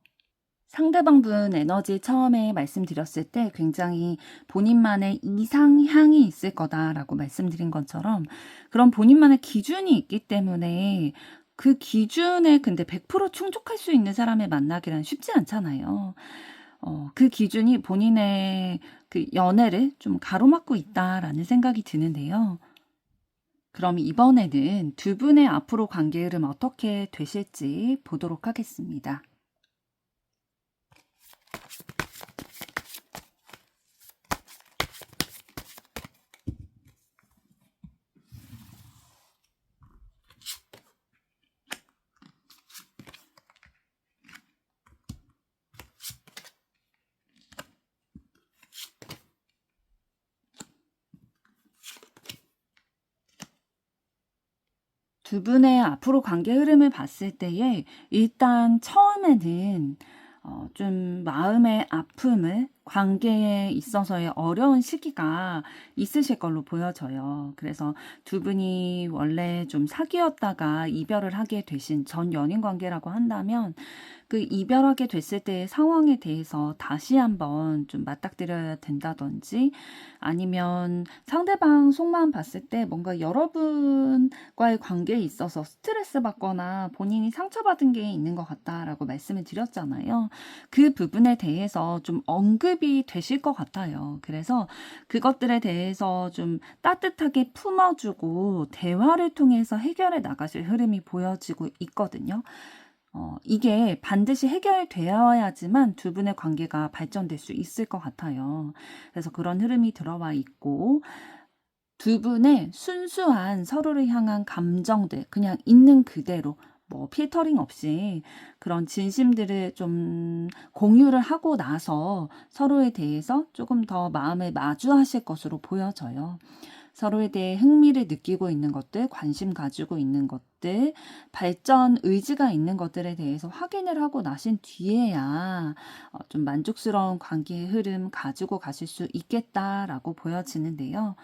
상대방분 에너지 처음에 말씀드렸을 때 굉장히 본인만의 이상향이 있을 거다라고 말씀드린 것처럼 그런 본인만의 기준이 있기 때문에 그 기준에 근데 100% 충족할 수 있는 사람을 만나기란 쉽지 않잖아요. 그 기준이 본인의 그 연애를 좀 가로막고 있다라는 생각이 드는데요. 그럼 이번에는 두 분의 앞으로 관계 흐름 어떻게 되실지 보도록 하겠습니다. 두 분의 앞으로 관계 흐름을 봤을 때에 일단 처음에는 좀 마음의 아픔을 관계에 있어서의 어려운 시기가 있으실 걸로 보여져요. 그래서 두 분이 원래 좀 사귀었다가 이별을 하게 되신 전 연인 관계라고 한다면 그 이별하게 됐을 때의 상황에 대해서 다시 한번 좀 맞닥뜨려야 된다든지 아니면 상대방 속마음 봤을 때 뭔가 여러분과의 관계에 있어서 스트레스 받거나 본인이 상처받은 게 있는 것 같다라고 말씀을 드렸잖아요. 그 부분에 대해서 좀 언급이 되실 것 같아요. 그래서 그것들에 대해서 좀 따뜻하게 품어주고 대화를 통해서 해결해 나가실 흐름이 보여지고 있거든요. 이게 반드시 해결되어야지만 두 분의 관계가 발전될 수 있을 것 같아요. 그래서 그런 흐름이 들어와 있고, 두 분의 순수한 서로를 향한 감정들, 그냥 있는 그대로, 뭐, 필터링 없이 그런 진심들을 좀 공유를 하고 나서 서로에 대해서 조금 더 마음을 마주하실 것으로 보여져요. 서로에 대해 흥미를 느끼고 있는 것들, 관심 가지고 있는 것들, 발전 의지가 있는 것들에 대해서 확인을 하고 나신 뒤에야 좀 만족스러운 관계의 흐름 가지고 가실 수 있겠다라고 보여지는데요.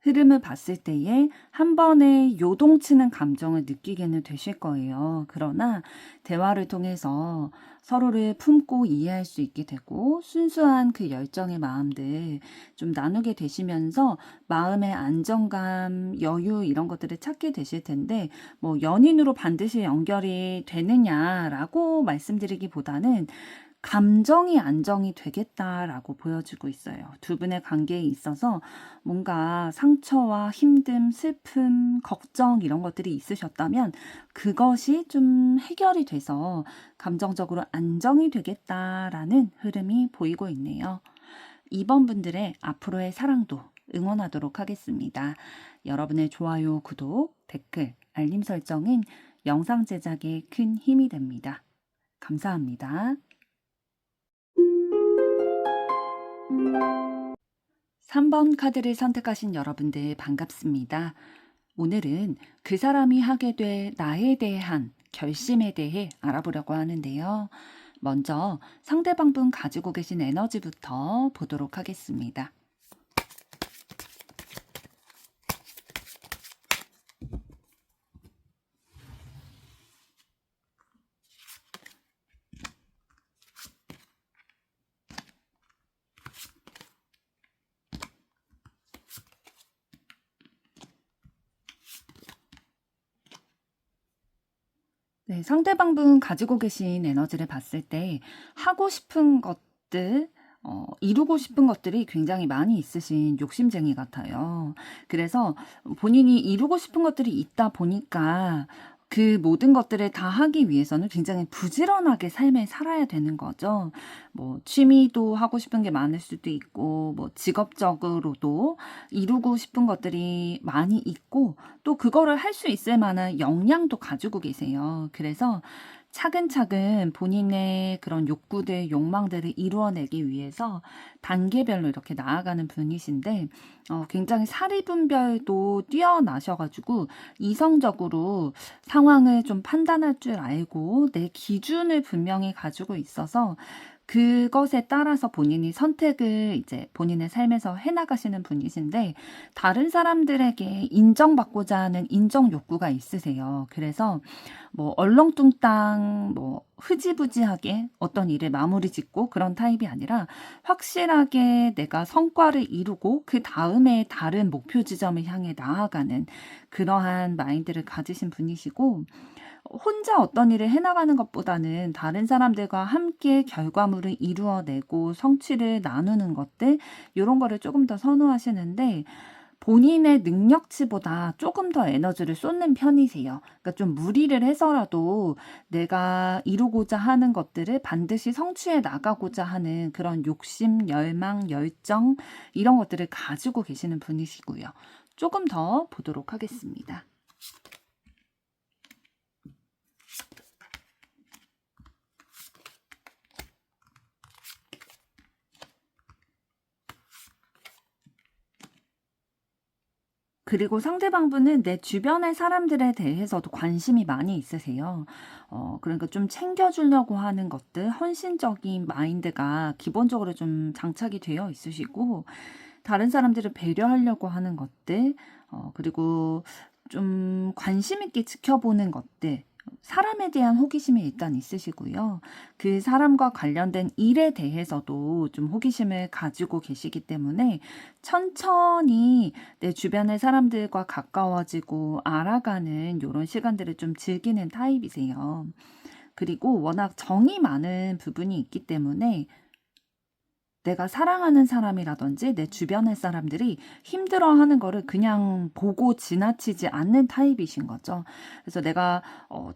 흐름을 봤을 때에 한 번에 요동치는 감정을 느끼게는 되실 거예요. 그러나 대화를 통해서 서로를 품고 이해할 수 있게 되고 순수한 그 열정의 마음들 좀 나누게 되시면서 마음의 안정감, 여유 이런 것들을 찾게 되실 텐데 뭐 연인으로 반드시 연결이 되느냐라고 말씀드리기보다는 감정이 안정이 되겠다라고 보여지고 있어요. 두 분의 관계에 있어서 뭔가 상처와 힘듦, 슬픔, 걱정 이런 것들이 있으셨다면 그것이 좀 해결이 돼서 감정적으로 안정이 되겠다라는 흐름이 보이고 있네요. 이번 분들의 앞으로의 사랑도 응원하도록 하겠습니다. 여러분의 좋아요, 구독, 댓글, 알림 설정은 영상 제작에 큰 힘이 됩니다. 감사합니다. 3번 카드를 선택하신 여러분들 반갑습니다. 오늘은 그 사람이 하게 될 나에 대한 결심에 대해 알아보려고 하는데요. 먼저 상대방분 가지고 계신 에너지부터 보도록 하겠습니다. 네, 상대방분 가지고 계신 에너지를 봤을 때 하고 싶은 것들, 이루고 싶은 것들이 굉장히 많이 있으신 욕심쟁이 같아요. 그래서 본인이 이루고 싶은 것들이 있다 보니까 그 모든 것들을 다 하기 위해서는 굉장히 부지런하게 삶을 살아야 되는 거죠. 뭐 취미도 하고 싶은 게 많을 수도 있고, 뭐 직업적으로도 이루고 싶은 것들이 많이 있고, 또 그거를 할 수 있을 만한 역량도 가지고 계세요. 그래서 차근차근 본인의 그런 욕구들, 욕망들을 이루어내기 위해서 단계별로 이렇게 나아가는 분이신데, 굉장히 사리분별도 뛰어나셔가지고, 이성적으로 상황을 좀 판단할 줄 알고, 내 기준을 분명히 가지고 있어서, 그것에 따라서 본인이 선택을 이제 본인의 삶에서 해나가시는 분이신데, 다른 사람들에게 인정받고자 하는 인정 욕구가 있으세요. 그래서 뭐 얼렁뚱땅 뭐 흐지부지하게 어떤 일을 마무리 짓고 그런 타입이 아니라 확실하게 내가 성과를 이루고 그 다음에 다른 목표 지점을 향해 나아가는 그러한 마인드를 가지신 분이시고, 혼자 어떤 일을 해나가는 것보다는 다른 사람들과 함께 결과물을 이루어내고 성취를 나누는 것들, 이런 거를 조금 더 선호하시는데, 본인의 능력치보다 조금 더 에너지를 쏟는 편이세요. 그러니까 좀 무리를 해서라도 내가 이루고자 하는 것들을 반드시 성취해 나가고자 하는 그런 욕심, 열망, 열정 이런 것들을 가지고 계시는 분이시고요. 조금 더 보도록 하겠습니다. 그리고 상대방분은 내 주변의 사람들에 대해서도 관심이 많이 있으세요. 그러니까 좀 챙겨주려고 하는 것들, 헌신적인 마인드가 기본적으로 좀 장착이 되어 있으시고, 다른 사람들을 배려하려고 하는 것들, 그리고 좀 관심 있게 지켜보는 것들, 사람에 대한 호기심이 일단 있으시고요. 그 사람과 관련된 일에 대해서도 좀 호기심을 가지고 계시기 때문에 천천히 내 주변의 사람들과 가까워지고 알아가는 이런 시간들을 좀 즐기는 타입이세요. 그리고 워낙 정이 많은 부분이 있기 때문에 내가 사랑하는 사람이라든지 내 주변의 사람들이 힘들어하는 거를 그냥 보고 지나치지 않는 타입이신 거죠. 그래서 내가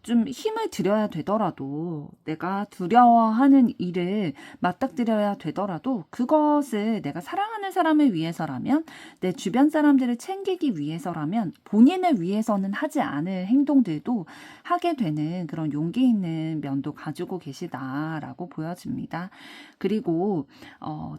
좀 힘을 들여야 되더라도, 내가 두려워하는 일을 맞닥뜨려야 되더라도 그것을 내가 사랑하는 사람을 위해서라면, 내 주변 사람들을 챙기기 위해서라면, 본인을 위해서는 하지 않을 행동들도 하게 되는 그런 용기 있는 면도 가지고 계시다라고 보여집니다. 그리고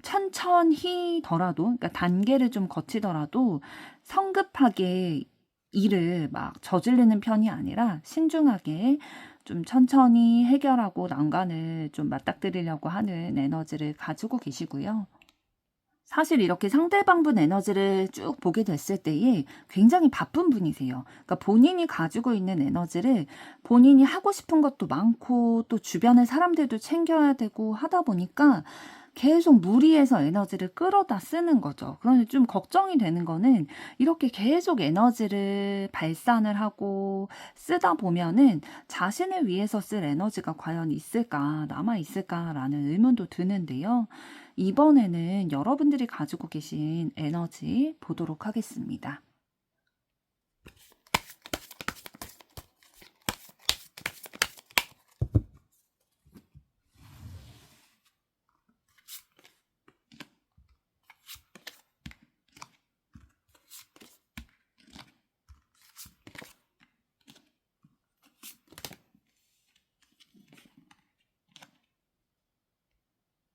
천천히더라도, 그러니까 단계를 좀 거치더라도 성급하게 일을 막 저지르는 편이 아니라 신중하게 좀 천천히 해결하고 난관을 좀 맞닥뜨리려고 하는 에너지를 가지고 계시고요. 사실 이렇게 상대방분 에너지를 쭉 보게 됐을 때에 굉장히 바쁜 분이세요. 그러니까 본인이 가지고 있는 에너지를 본인이 하고 싶은 것도 많고 또 주변의 사람들도 챙겨야 되고 하다 보니까 계속 무리해서 에너지를 끌어다 쓰는 거죠. 그런데 좀 걱정이 되는 거는 이렇게 계속 에너지를 발산을 하고 쓰다 보면은 자신을 위해서 쓸 에너지가 과연 있을까, 남아 있을까라는 의문도 드는데요. 이번에는 여러분들이 가지고 계신 에너지 보도록 하겠습니다.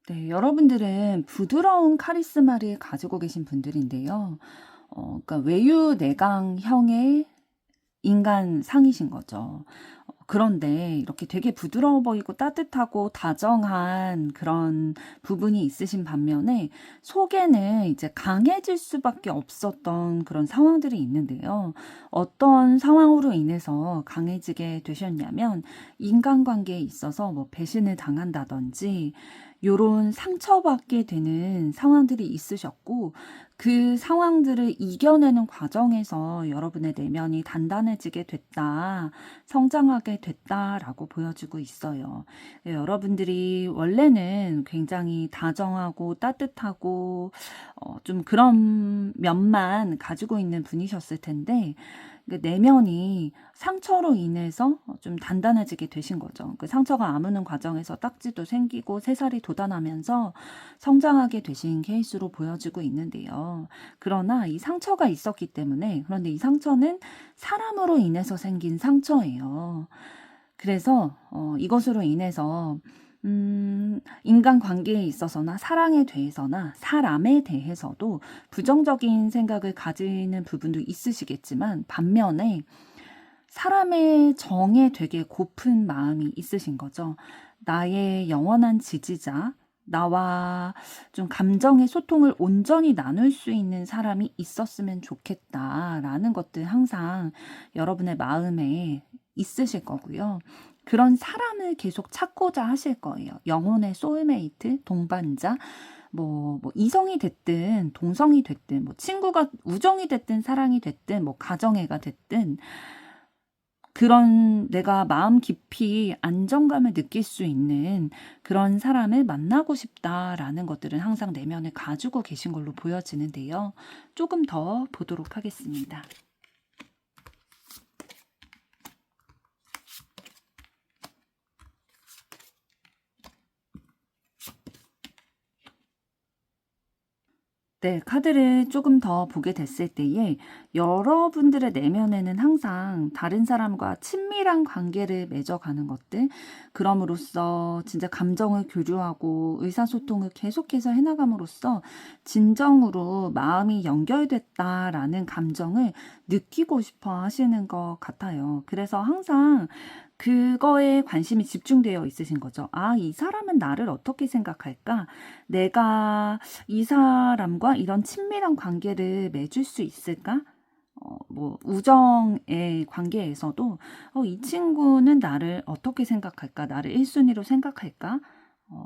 네, 여러분들은 부드러운 카리스마를 가지고 계신 분들인데요. 그러니까 외유내강형의 인간 상이신 거죠. 그런데 이렇게 되게 부드러워 보이고 따뜻하고 다정한 그런 부분이 있으신 반면에 속에는 이제 강해질 수밖에 없었던 그런 상황들이 있는데요. 어떤 상황으로 인해서 강해지게 되셨냐면 인간관계에 있어서 뭐 배신을 당한다든지 요런 상처받게 되는 상황들이 있으셨고, 그 상황들을 이겨내는 과정에서 여러분의 내면이 단단해지게 됐다, 성장하게 됐다라고 보여지고 있어요. 여러분들이 원래는 굉장히 다정하고 따뜻하고 좀 그런 면만 가지고 있는 분이셨을 텐데, 내면이 상처로 인해서 좀 단단해지게 되신 거죠. 그 상처가 아무는 과정에서 딱지도 생기고 새살이 돋아나면서 성장하게 되신 케이스로 보여지고 있는데요. 그러나 이 상처가 있었기 때문에, 그런데 이 상처는 사람으로 인해서 생긴 상처예요. 그래서 이것으로 인해서 인간관계에 있어서나 사랑에 대해서나 사람에 대해서도 부정적인 생각을 가지는 부분도 있으시겠지만, 반면에 사람의 정에 되게 고픈 마음이 있으신 거죠. 나의 영원한 지지자, 나와 좀 감정의 소통을 온전히 나눌 수 있는 사람이 있었으면 좋겠다라는 것들 항상 여러분의 마음에 있으실 거고요. 그런 사람을 계속 찾고자 하실 거예요. 영혼의 소울메이트, 동반자, 뭐 이성이 됐든 동성이 됐든, 뭐 친구가 우정이 됐든 사랑이 됐든, 뭐 가정애가 됐든, 그런 내가 마음 깊이 안정감을 느낄 수 있는 그런 사람을 만나고 싶다라는 것들은 항상 내면에 가지고 계신 걸로 보여지는데요. 조금 더 보도록 하겠습니다. 네, 카드를 조금 더 보게 됐을 때에 여러분들의 내면에는 항상 다른 사람과 친밀한 관계를 맺어가는 것들, 그럼으로써 진짜 감정을 교류하고 의사소통을 계속해서 해나감으로써 진정으로 마음이 연결됐다라는 감정을 느끼고 싶어 하시는 것 같아요. 그래서 항상 그거에 관심이 집중되어 있으신 거죠. 아, 이 사람은 나를 어떻게 생각할까? 내가 이 사람과 이런 친밀한 관계를 맺을 수 있을까? 뭐 우정의 관계에서도 이 친구는 나를 어떻게 생각할까? 나를 1순위로 생각할까?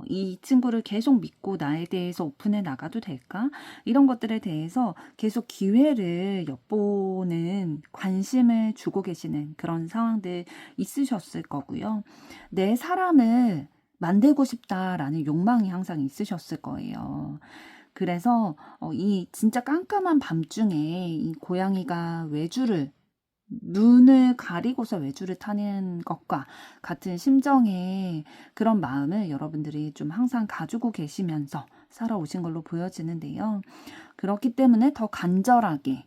이 친구를 계속 믿고 나에 대해서 오픈해 나가도 될까? 이런 것들에 대해서 계속 기회를 엿보는 관심을 주고 계시는 그런 상황들 있으셨을 거고요. 내 사람을 만들고 싶다라는 욕망이 항상 있으셨을 거예요. 그래서 이 진짜 깜깜한 밤중에 이 고양이가 외주를 눈을 가리고서 외주를 타는 것과 같은 심정의 그런 마음을 여러분들이 좀 항상 가지고 계시면서 살아오신 걸로 보여지는데요. 그렇기 때문에 더 간절하게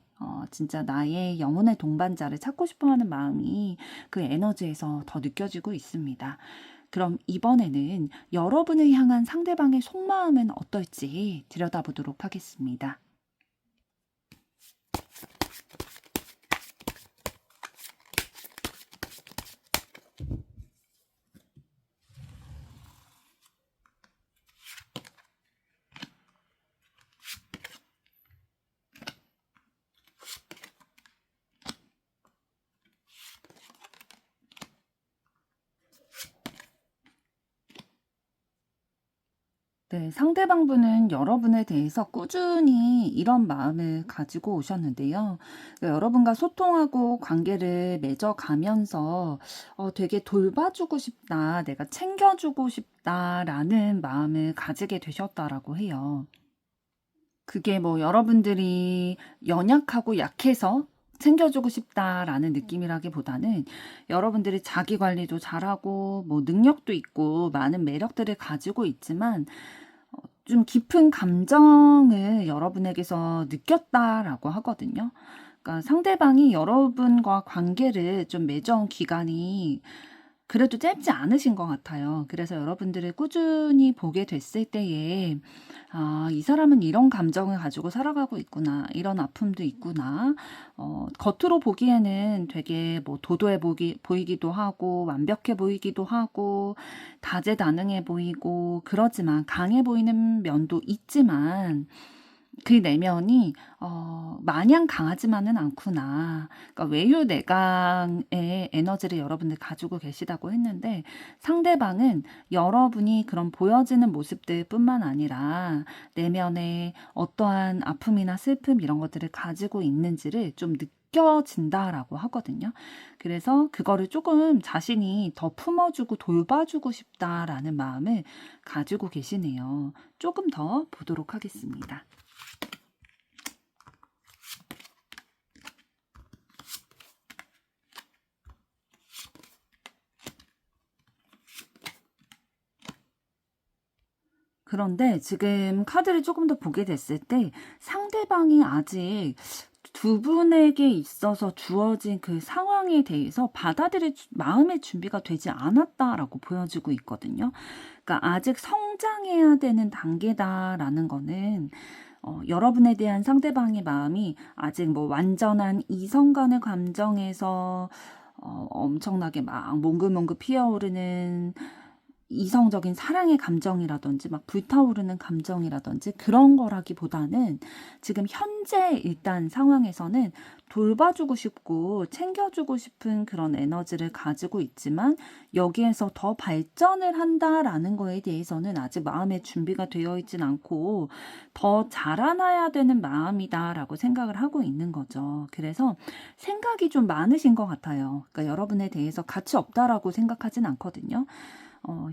진짜 나의 영혼의 동반자를 찾고 싶어하는 마음이 그 에너지에서 더 느껴지고 있습니다. 그럼 이번에는 여러분을 향한 상대방의 속마음은 어떨지 들여다보도록 하겠습니다. 네, 상대방분은 여러분에 대해서 꾸준히 이런 마음을 가지고 오셨는데요. 여러분과 소통하고 관계를 맺어가면서 되게 돌봐주고 싶다, 내가 챙겨주고 싶다라는 마음을 가지게 되셨다라고 해요. 그게 뭐 여러분들이 연약하고 약해서 챙겨주고 싶다라는 느낌이라기보다는 여러분들이 자기 관리도 잘하고 뭐 능력도 있고 많은 매력들을 가지고 있지만 좀 깊은 감정을 여러분에게서 느꼈다라고 하거든요. 그러니까 상대방이 여러분과 관계를 좀 맺어온 기간이 그래도 짧지 않으신 것 같아요. 그래서 여러분들을 꾸준히 보게 됐을 때에 아, 이 사람은 이런 감정을 가지고 살아가고 있구나. 이런 아픔도 있구나. 겉으로 보기에는 되게 뭐 도도해 보이기도 하고 완벽해 보이기도 하고 다재다능해 보이고 그러지만 강해 보이는 면도 있지만 그 내면이 마냥 강하지만은 않구나. 그러니까 외유내강의 에너지를 여러분들 가지고 계시다고 했는데 상대방은 여러분이 그런 보여지는 모습들 뿐만 아니라 내면에 어떠한 아픔이나 슬픔 이런 것들을 가지고 있는지를 좀 느껴진다라고 하거든요. 그래서 그거를 조금 자신이 더 품어주고 돌봐주고 싶다라는 마음을 가지고 계시네요. 조금 더 보도록 하겠습니다. 그런데 지금 카드를 조금 더 보게 됐을 때 상대방이 아직 두 분에게 있어서 주어진 그 상황에 대해서 받아들일 마음의 준비가 되지 않았다라고 보여지고 있거든요. 그러니까 아직 성장해야 되는 단계다라는 거는 여러분에 대한 상대방의 마음이 아직 뭐 완전한 이성 간의 감정에서 엄청나게 막 몽글몽글 피어오르는 이성적인 사랑의 감정이라든지 막 불타오르는 감정이라든지 그런 거라기보다는 지금 현재 일단 상황에서는 돌봐주고 싶고 챙겨주고 싶은 그런 에너지를 가지고 있지만 여기에서 더 발전을 한다라는 거에 대해서는 아직 마음의 준비가 되어 있진 않고 더 자라나야 되는 마음이다라고 생각을 하고 있는 거죠. 그래서 생각이 좀 많으신 것 같아요. 그러니까 여러분에 대해서 가치 없다라고 생각하진 않거든요.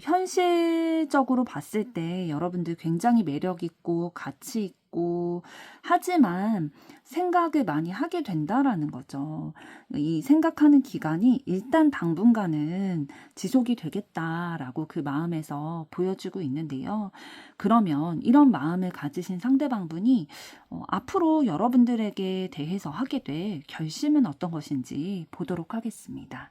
현실적으로 봤을 때 여러분들 굉장히 매력 있고 가치 있고 하지만 생각을 많이 하게 된다라는 거죠. 이 생각하는 기간이 일단 당분간은 지속이 되겠다라고 그 마음에서 보여주고 있는데요. 그러면 이런 마음을 가지신 상대방분이 앞으로 여러분들에게 대해서 하게 될 결심은 어떤 것인지 보도록 하겠습니다.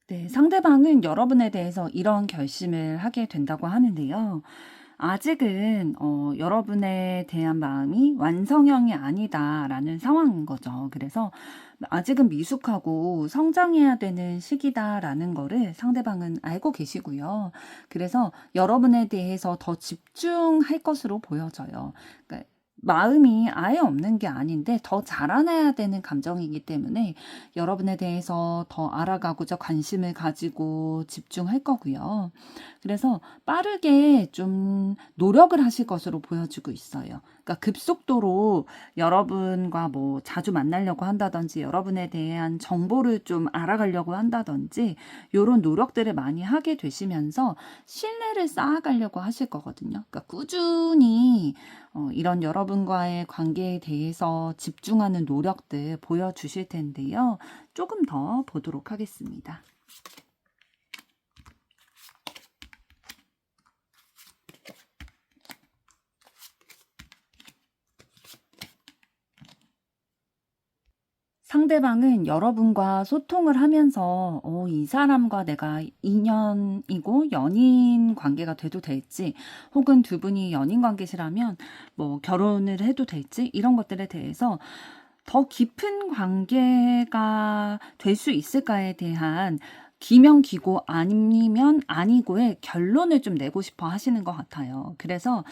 네, 상대방은 여러분에 대해서 이런 결심을 하게 된다고 하는데요. 아직은 여러분에 대한 마음이 완성형이 아니다라는 상황인 거죠. 그래서 아직은 미숙하고 성장해야 되는 시기다라는 거를 상대방은 알고 계시고요. 그래서 여러분에 대해서 더 집중할 것으로 보여져요. 그러니까 마음이 아예 없는 게 아닌데 더 자라나야 되는 감정이기 때문에 여러분에 대해서 더 알아가고자 관심을 가지고 집중할 거고요. 그래서 빠르게 좀 노력을 하실 것으로 보여지고 있어요. 그러니까 급속도로 여러분과 뭐 자주 만나려고 한다든지 여러분에 대한 정보를 좀 알아가려고 한다든지 요런 노력들을 많이 하게 되시면서 신뢰를 쌓아가려고 하실 거거든요. 그러니까 꾸준히 이런 여러분과의 관계에 대해서 집중하는 노력들 보여주실 텐데요. 조금 더 보도록 하겠습니다. 상대방은 여러분과 소통을 하면서 이 사람과 내가 인연이고 연인 관계가 돼도 될지 혹은 두 분이 연인 관계시라면 뭐 결혼을 해도 될지 이런 것들에 대해서 더 깊은 관계가 될 수 있을까에 대한 기면 기고 아니면 아니고의 결론을 좀 내고 싶어 하시는 것 같아요. 그래서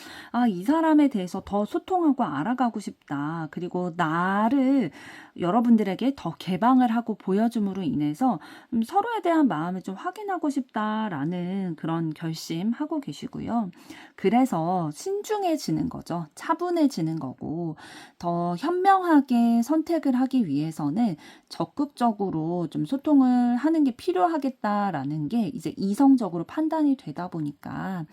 이 사람에 대해서 더 소통하고 알아가고 싶다. 그리고 나를 여러분들에게 더 개방을 하고 보여줌으로 인해서 서로에 대한 마음을 좀 확인하고 싶다라는 그런 결심하고 계시고요. 그래서 신중해지는 거죠. 차분해지는 거고 더 현명하게 선택을 하기 위해서는 적극적으로 좀 소통을 하는 게 필요하겠다라는 게 이제 이성적으로 판단이 되다 보니까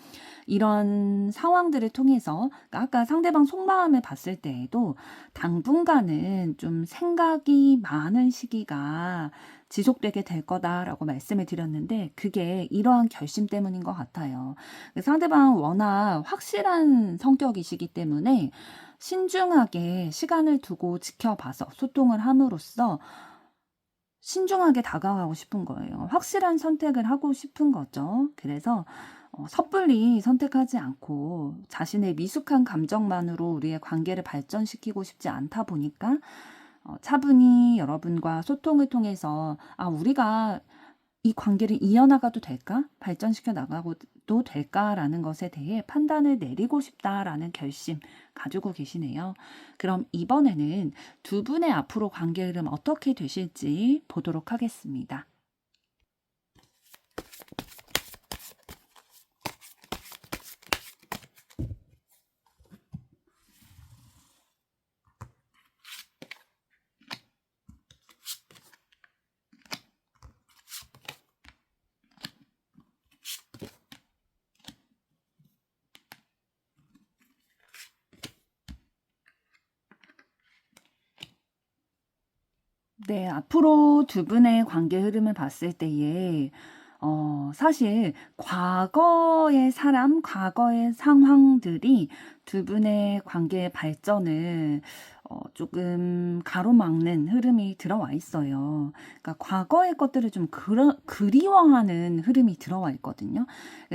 이런 상황들을 통해서 아까 상대방 속마음을 봤을 때에도 당분간은 좀 생각이 많은 시기가 지속되게 될 거다라고 말씀을 드렸는데 그게 이러한 결심 때문인 것 같아요. 상대방은 워낙 확실한 성격이시기 때문에 신중하게 시간을 두고 지켜봐서 소통을 함으로써 신중하게 다가가고 싶은 거예요. 확실한 선택을 하고 싶은 거죠. 그래서 섣불리 선택하지 않고 자신의 미숙한 감정만으로 우리의 관계를 발전시키고 싶지 않다 보니까 차분히 여러분과 소통을 통해서 우리가 이 관계를 이어나가도 될까? 발전시켜 나가고도 될까라는 것에 대해 판단을 내리고 싶다라는 결심 가지고 계시네요. 그럼 이번에는 두 분의 앞으로 관계 흐름 어떻게 되실지 보도록 하겠습니다. 네, 앞으로 두 분의 관계 흐름을 봤을 때에 사실 과거의 사람, 과거의 상황들이 두 분의 관계의 발전을 조금 가로막는 흐름이 들어와 있어요. 그러니까 과거의 것들을 좀 그리워하는 흐름이 들어와 있거든요.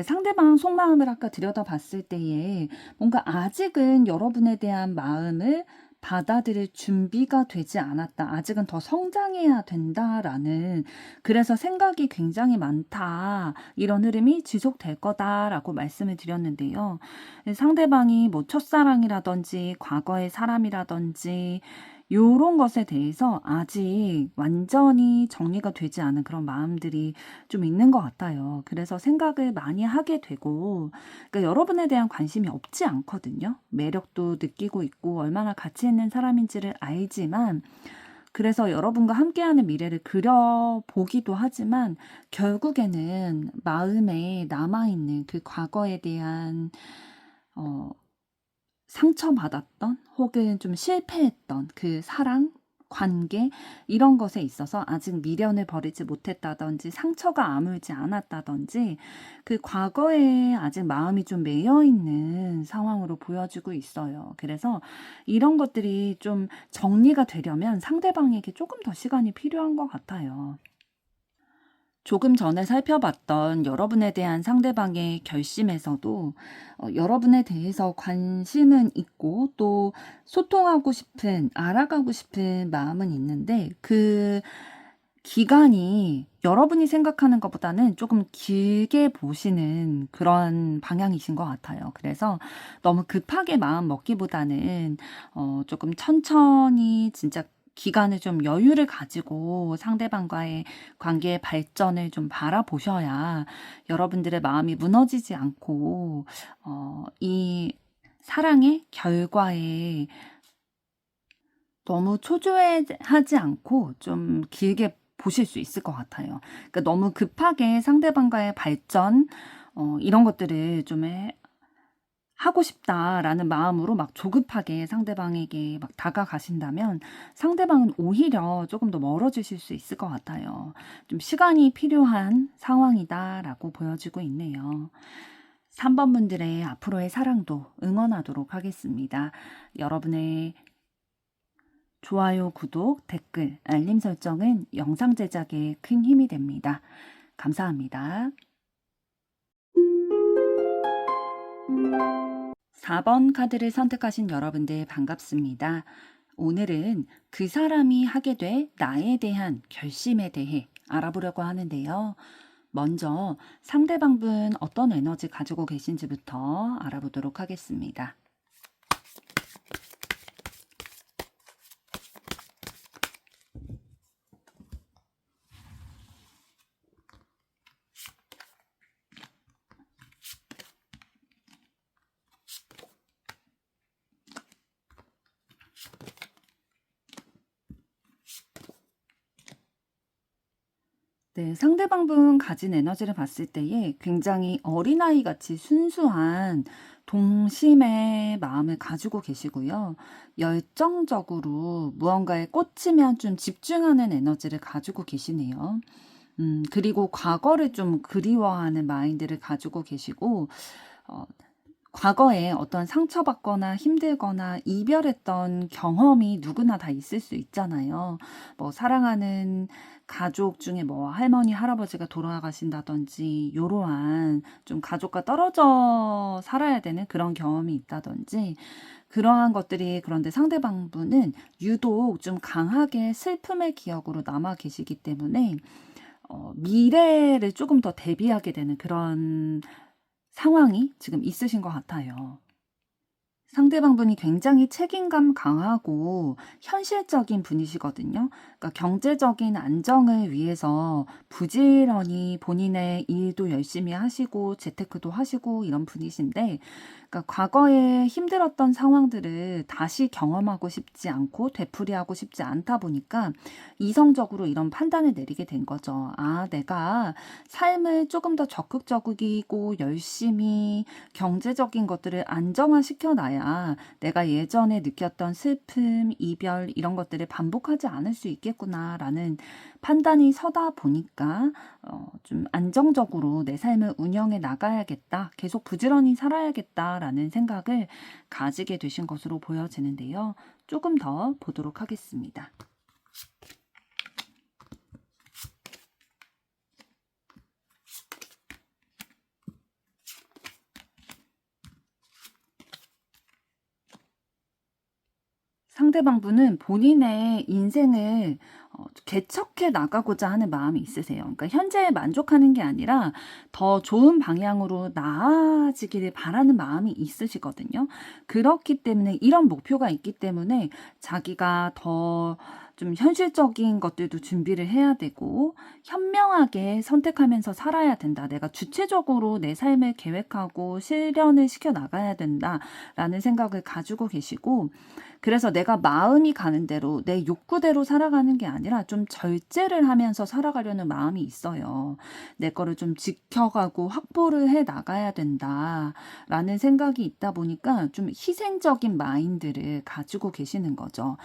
상대방 속마음을 아까 들여다봤을 때에 뭔가 아직은 여러분에 대한 마음을 받아들일 준비가 되지 않았다. 아직은 더 성장해야 된다라는 그래서 생각이 굉장히 많다. 이런 흐름이 지속될 거다라고 말씀을 드렸는데요. 상대방이 뭐 첫사랑이라든지 과거의 사람이라든지 요런 것에 대해서 아직 완전히 정리가 되지 않은 그런 마음들이 좀 있는 것 같아요. 그래서 생각을 많이 하게 되고 그러니까 여러분에 대한 관심이 없지 않거든요. 매력도 느끼고 있고 얼마나 가치 있는 사람인지를 알지만 그래서 여러분과 함께하는 미래를 그려보기도 하지만 결국에는 마음에 남아있는 그 과거에 대한 상처받았던 혹은 좀 실패했던 그 사랑, 관계 이런 것에 있어서 아직 미련을 버리지 못했다든지 상처가 아물지 않았다든지 그 과거에 아직 마음이 좀 매여 있는 상황으로 보여지고 있어요. 그래서 이런 것들이 좀 정리가 되려면 상대방에게 조금 더 시간이 필요한 것 같아요. 조금 전에 살펴봤던 여러분에 대한 상대방의 결심에서도 여러분에 대해서 관심은 있고 또 소통하고 싶은, 알아가고 싶은 마음은 있는데 그 기간이 여러분이 생각하는 것보다는 조금 길게 보시는 그런 방향이신 것 같아요. 그래서 너무 급하게 마음 먹기보다는 조금 천천히 진짜 기간을 좀 여유를 가지고 상대방과의 관계의 발전을 좀 바라보셔야 여러분들의 마음이 무너지지 않고 이 사랑의 결과에 너무 초조해하지 않고 좀 길게 보실 수 있을 것 같아요. 그러니까 너무 급하게 상대방과의 발전 이런 것들을 좀 하고 싶다라는 마음으로 막 조급하게 상대방에게 막 다가가신다면 상대방은 오히려 조금 더 멀어지실 수 있을 것 같아요. 좀 시간이 필요한 상황이다라고 보여지고 있네요. 3번 분들의 앞으로의 사랑도 응원하도록 하겠습니다. 여러분의 좋아요, 구독, 댓글, 알림 설정은 영상 제작에 큰 힘이 됩니다. 감사합니다. 4번 카드를 선택하신 여러분들 반갑습니다. 오늘은 그 사람이 하게 될 나에 대한 결심에 대해 알아보려고 하는데요. 먼저 상대방분 어떤 에너지 가지고 계신지부터 알아보도록 하겠습니다. 네, 상대방분 가진 에너지를 봤을 때에 굉장히 어린아이 같이 순수한 동심의 마음을 가지고 계시고요. 열정적으로 무언가에 꽂히면 좀 집중하는 에너지를 가지고 계시네요. 그리고 과거를 좀 그리워하는 마인드를 가지고 계시고, 어, 과거에 어떤 상처받거나 힘들거나 이별했던 경험이 누구나 다 있을 수 있잖아요. 뭐 사랑하는 가족 중에 뭐 할머니, 할아버지가 돌아가신다든지 요러한 좀 가족과 떨어져 살아야 되는 그런 경험이 있다든지 그러한 것들이 그런데 상대방 분은 유독 좀 강하게 슬픔의 기억으로 남아 계시기 때문에 미래를 조금 더 대비하게 되는 그런 상황이 지금 있으신 것 같아요. 상대방분이 굉장히 책임감 강하고 현실적인 분이시거든요. 그러니까 경제적인 안정을 위해서 부지런히 본인의 일도 열심히 하시고 재테크도 하시고 이런 분이신데 그러니까 과거에 힘들었던 상황들을 다시 경험하고 싶지 않고 되풀이하고 싶지 않다 보니까 이성적으로 이런 판단을 내리게 된 거죠. 아, 내가 삶을 조금 더 적극적이고 열심히 경제적인 것들을 안정화시켜 놔야 내가 예전에 느꼈던 슬픔, 이별 이런 것들을 반복하지 않을 수 있겠구나라는 판단이 서다 보니까 좀 안정적으로 내 삶을 운영해 나가야겠다. 계속 부지런히 살아야겠다라는 생각을 가지게 되신 것으로 보여지는데요. 조금 더 보도록 하겠습니다. 상대방분은 본인의 인생을 개척해 나가고자 하는 마음이 있으세요. 그러니까 현재에 만족하는 게 아니라 더 좋은 방향으로 나아지기를 바라는 마음이 있으시거든요. 그렇기 때문에 이런 목표가 있기 때문에 자기가 더 좀 현실적인 것들도 준비를 해야 되고 현명하게 선택하면서 살아야 된다. 내가 주체적으로 내 삶을 계획하고 실현을 시켜 나가야 된다라는 생각을 가지고 계시고, 그래서 내가 마음이 가는 대로 내 욕구대로 살아가는 게 아니라 좀 절제를 하면서 살아가려는 마음이 있어요. 내 거를 좀 지켜가고 확보를 해 나가야 된다라는 생각이 있다 보니까 좀 희생적인 마인드를 가지고 계시는 거죠.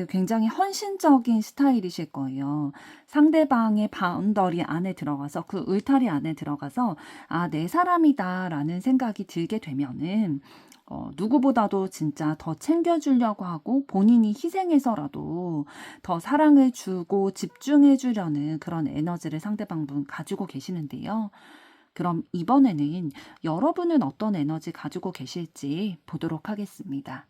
굉장히 헌신적인 스타일이실 거예요. 상대방의 바운더리 안에 들어가서, 그 울타리 안에 들어가서 아, 내 사람이다라는 생각이 들게 되면은 누구보다도 진짜 더 챙겨주려고 하고 본인이 희생해서라도 더 사랑을 주고 집중해 주려는 그런 에너지를 상대방분 가지고 계시는데요. 그럼 이번에는 여러분은 어떤 에너지 가지고 계실지 보도록 하겠습니다.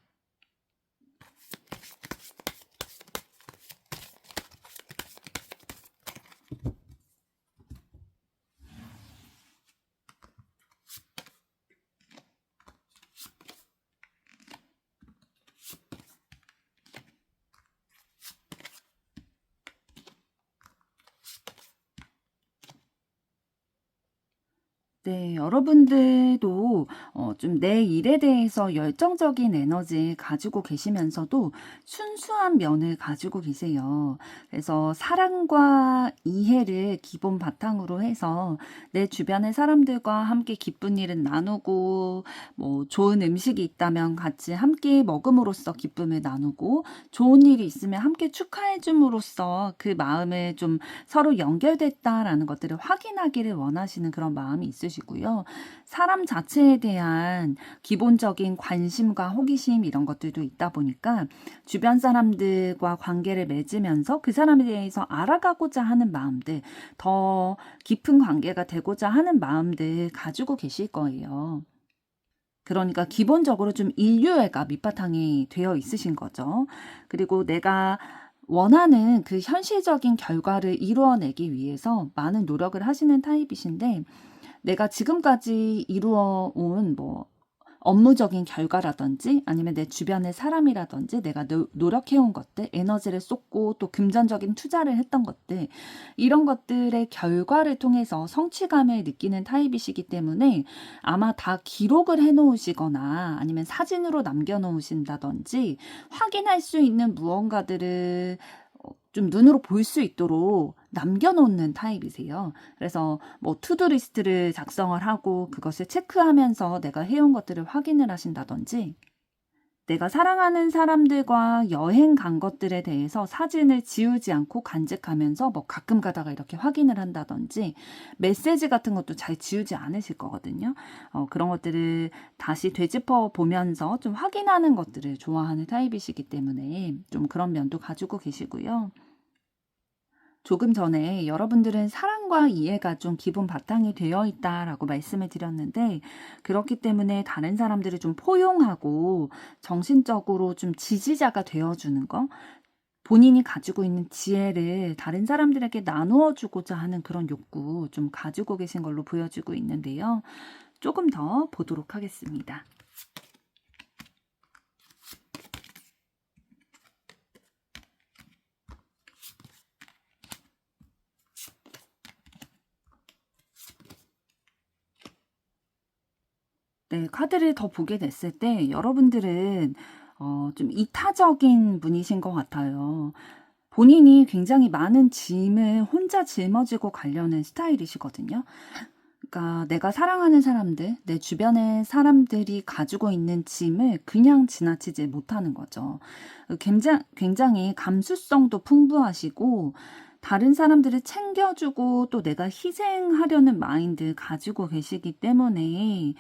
네, 여러분들도 좀 내 일에 대해서 열정적인 에너지 가지고 계시면서도 순수한 면을 가지고 계세요. 그래서 사랑과 이해를 기본 바탕으로 해서 내 주변의 사람들과 함께 기쁜 일은 나누고, 뭐 좋은 음식이 있다면 같이 함께 먹음으로써 기쁨을 나누고, 좋은 일이 있으면 함께 축하해 줌으로써 그 마음을 좀 서로 연결됐다라는 것들을 확인하기를 원하시는 그런 마음이 있으시고요. 사람 자체에 대한 기본적인 관심과 호기심 이런 것들도 있다 보니까 주변 사람들과 관계를 맺으면서 그 사람에 대해서 알아가고자 하는 마음들, 더 깊은 관계가 되고자 하는 마음들 가지고 계실 거예요. 그러니까 기본적으로 좀 인류애가 밑바탕이 되어 있으신 거죠. 그리고 내가 원하는 그 현실적인 결과를 이루어내기 위해서 많은 노력을 하시는 타입이신데, 내가 지금까지 이루어온 뭐 업무적인 결과라든지 아니면 내 주변의 사람이라든지 내가 노력해온 것들, 에너지를 쏟고 또 금전적인 투자를 했던 것들, 이런 것들의 결과를 통해서 성취감을 느끼는 타입이시기 때문에 아마 다 기록을 해놓으시거나 아니면 사진으로 남겨놓으신다든지 확인할 수 있는 무언가들을 좀 눈으로 볼 수 있도록 남겨놓는 타입이세요. 그래서 뭐 투두리스트를 작성을 하고 그것을 체크하면서 내가 해온 것들을 확인을 하신다든지, 내가 사랑하는 사람들과 여행 간 것들에 대해서 사진을 지우지 않고 간직하면서 뭐 가끔 가다가 이렇게 확인을 한다든지, 메시지 같은 것도 잘 지우지 않으실 거거든요. 그런 것들을 다시 되짚어 보면서 좀 확인하는 것들을 좋아하는 타입이시기 때문에 좀 그런 면도 가지고 계시고요. 조금 전에 여러분들은 사랑과 이해가 좀 기본 바탕이 되어 있다라고 말씀을 드렸는데, 그렇기 때문에 다른 사람들을 좀 포용하고 정신적으로 좀 지지자가 되어주는 거, 본인이 가지고 있는 지혜를 다른 사람들에게 나누어 주고자 하는 그런 욕구 좀 가지고 계신 걸로 보여지고 있는데요. 조금 더 보도록 하겠습니다. 네, 카드를 더 보게 됐을 때 여러분들은 좀 이타적인 분이신 것 같아요. 본인이 굉장히 많은 짐을 혼자 짊어지고 가려는 스타일이시거든요. 그러니까 내가 사랑하는 사람들, 내 주변의 사람들이 가지고 있는 짐을 그냥 지나치지 못하는 거죠. 굉장히 감수성도 풍부하시고, 다른 사람들을 챙겨주고 또 내가 희생하려는 마인드 가지고 계시기 때문에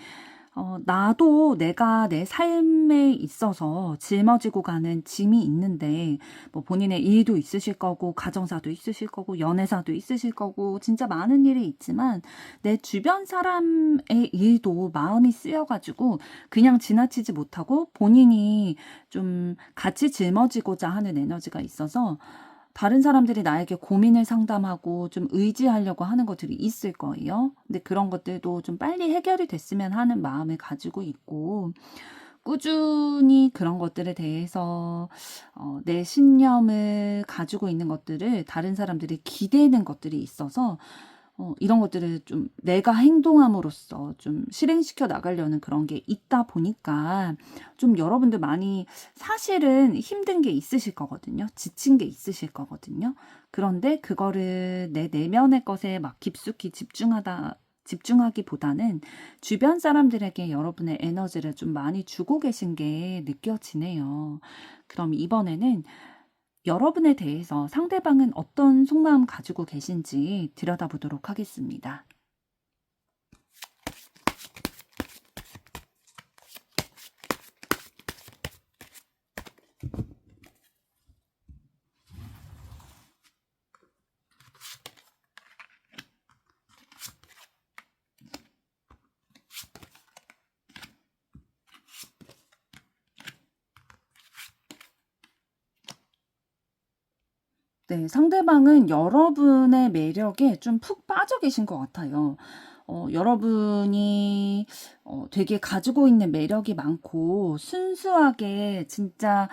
나도 내가 내 삶에 있어서 짊어지고 가는 짐이 있는데, 뭐 본인의 일도 있으실 거고, 가정사도 있으실 거고, 연애사도 있으실 거고, 진짜 많은 일이 있지만, 내 주변 사람의 일도 마음이 쓰여가지고, 그냥 지나치지 못하고, 본인이 좀 같이 짊어지고자 하는 에너지가 있어서, 다른 사람들이 나에게 고민을 상담하고 좀 의지하려고 하는 것들이 있을 거예요. 근데 그런 것들도 좀 빨리 해결이 됐으면 하는 마음을 가지고 있고, 꾸준히 그런 것들에 대해서 내 신념을 가지고 있는 것들을 다른 사람들이 기대는 것들이 있어서 이런 것들을 좀 내가 행동함으로써 좀 실행시켜 나가려는 그런 게 있다 보니까 좀 여러분들 많이 사실은 힘든 게 있으실 거거든요. 지친 게 있으실 거거든요. 그런데 그거를 내 내면의 것에 막 깊숙이 집중하기보다는 주변 사람들에게 여러분의 에너지를 좀 많이 주고 계신 게 느껴지네요. 그럼 이번에는 여러분에 대해서 상대방은 어떤 속마음 가지고 계신지 들여다보도록 하겠습니다. 네, 상대방은 여러분의 매력에 좀 푹 빠져 계신 것 같아요. 여러분이 되게 가지고 있는 매력이 많고 순수하게 진짜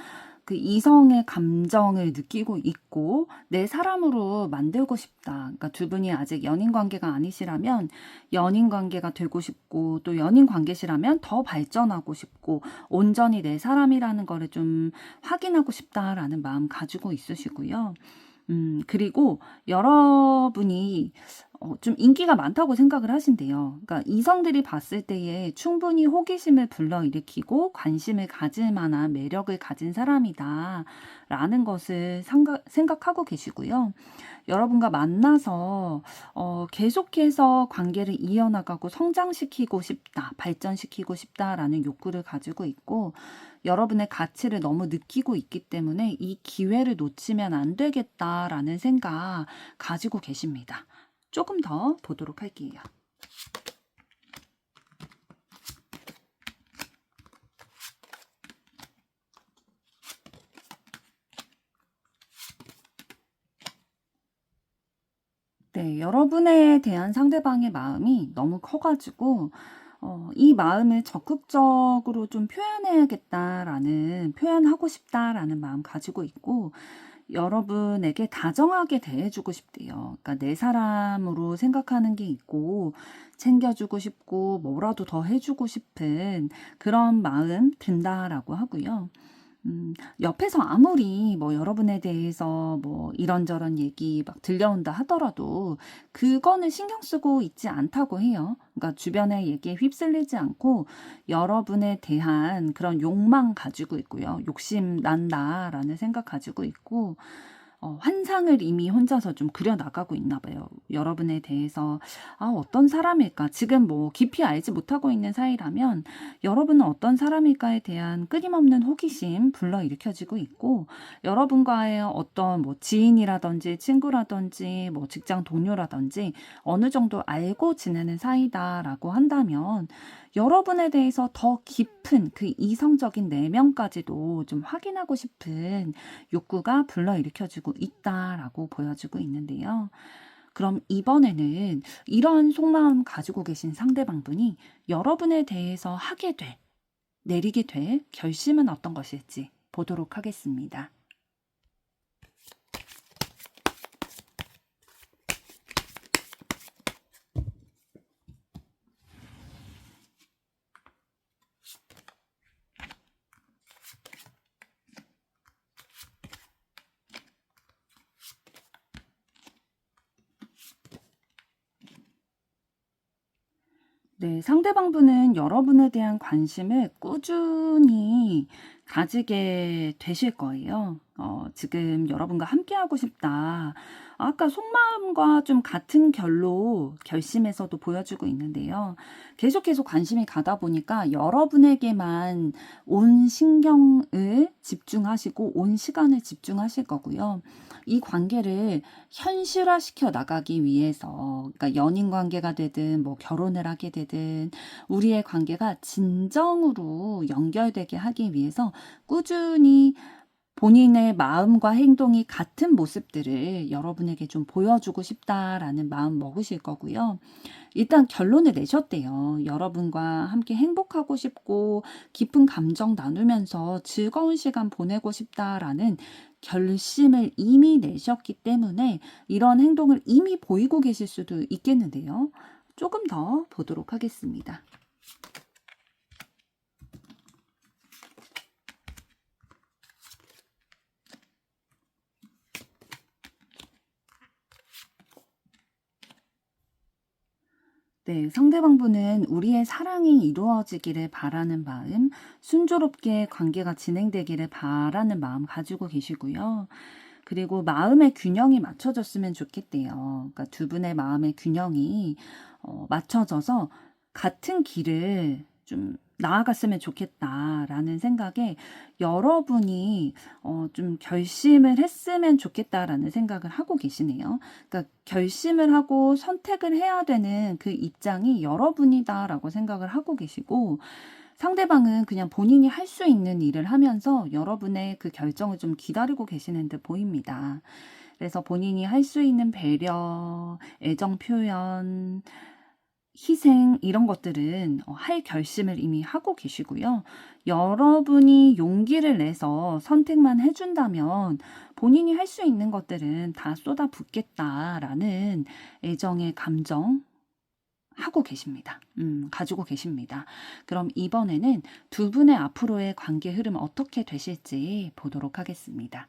그 이성의 감정을 느끼고 있고 내 사람으로 만들고 싶다. 그러니까 두 분이 아직 연인 관계가 아니시라면 연인 관계가 되고 싶고 또 연인 관계시라면 더 발전하고 싶고 온전히 내 사람이라는 거를 좀 확인하고 싶다라는 마음 가지고 있으시고요. 그리고 여러분이 좀 인기가 많다고 생각을 하신대요. 그러니까 이성들이 봤을 때에 충분히 호기심을 불러일으키고 관심을 가질 만한 매력을 가진 사람이다라는 것을 생각하고 계시고요. 여러분과 만나서 계속해서 관계를 이어나가고 성장시키고 싶다, 발전시키고 싶다라는 욕구를 가지고 있고 여러분의 가치를 너무 느끼고 있기 때문에 이 기회를 놓치면 안 되겠다라는 생각 가지고 계십니다. 조금 더 보도록 할게요. 네, 여러분에 대한 상대방의 마음이 너무 커가지고, 이 마음을 적극적으로 좀 표현하고 싶다라는 마음 가지고 있고, 여러분에게 다정하게 대해주고 싶대요. 그러니까 내 사람으로 생각하는 게 있고, 챙겨주고 싶고, 뭐라도 더 해주고 싶은 그런 마음 든다라고 하고요. 옆에서 아무리 뭐 여러분에 대해서 뭐 이런저런 얘기 막 들려온다 하더라도 그거는 신경 쓰고 있지 않다고 해요. 그러니까 주변의 얘기에 휩쓸리지 않고 여러분에 대한 그런 욕망 가지고 있고요. 욕심 난다라는 생각 가지고 있고 환상을 이미 혼자서 좀 그려나가고 있나 봐요. 여러분에 대해서 어떤 사람일까? 지금 뭐 깊이 알지 못하고 있는 사이라면 여러분은 어떤 사람일까에 대한 끊임없는 호기심 불러일으켜지고 있고 여러분과의 어떤 뭐 지인이라든지 친구라든지 뭐 직장 동료라든지 어느 정도 알고 지내는 사이다라고 한다면 여러분에 대해서 더 깊은 그 이성적인 내면까지도 좀 확인하고 싶은 욕구가 불러일으켜지고 있다라고 보여지고 있는데요. 그럼 이번에는 이런 속마음 가지고 계신 상대방분이 여러분에 대해서 내리게 될 결심은 어떤 것일지 보도록 하겠습니다. 네, 상대방분은 여러분에 대한 관심을 꾸준히 가지게 되실 거예요. 지금 여러분과 함께하고 싶다. 아까 속마음과 좀 같은 결로 결심에서도 보여주고 있는데요. 계속해서 관심이 가다 보니까 여러분에게만 온 신경을 집중하시고 온 시간을 집중하실 거고요. 이 관계를 현실화시켜 나가기 위해서, 그러니까 연인 관계가 되든 뭐 결혼을 하게 되든 우리의 관계가 진정으로 연결되게 하기 위해서 꾸준히 본인의 마음과 행동이 같은 모습들을 여러분에게 좀 보여주고 싶다라는 마음 먹으실 거고요. 일단 결론을 내셨대요. 여러분과 함께 행복하고 싶고 깊은 감정 나누면서 즐거운 시간 보내고 싶다라는 결심을 이미 내셨기 때문에 이런 행동을 이미 보이고 계실 수도 있겠는데요. 조금 더 보도록 하겠습니다. 네, 상대방분은 우리의 사랑이 이루어지기를 바라는 마음, 순조롭게 관계가 진행되기를 바라는 마음 가지고 계시고요. 그리고 마음의 균형이 맞춰졌으면 좋겠대요. 그러니까 두 분의 마음의 균형이 맞춰져서 같은 길을 좀 나아갔으면 좋겠다라는 생각에 여러분이 좀 결심을 했으면 좋겠다라는 생각을 하고 계시네요. 그러니까 결심을 하고 선택을 해야 되는 그 입장이 여러분이다라고 생각을 하고 계시고 상대방은 그냥 본인이 할 수 있는 일을 하면서 여러분의 그 결정을 좀 기다리고 계시는 듯 보입니다. 그래서 본인이 할 수 있는 배려, 애정 표현, 희생 이런 것들은 할 결심을 이미 하고 계시고요. 여러분이 용기를 내서 선택만 해준다면 본인이 할 수 있는 것들은 다 쏟아붓겠다라는 애정의 감정 하고 계십니다. 가지고 계십니다. 그럼 이번에는 두 분의 앞으로의 관계 흐름 어떻게 되실지 보도록 하겠습니다.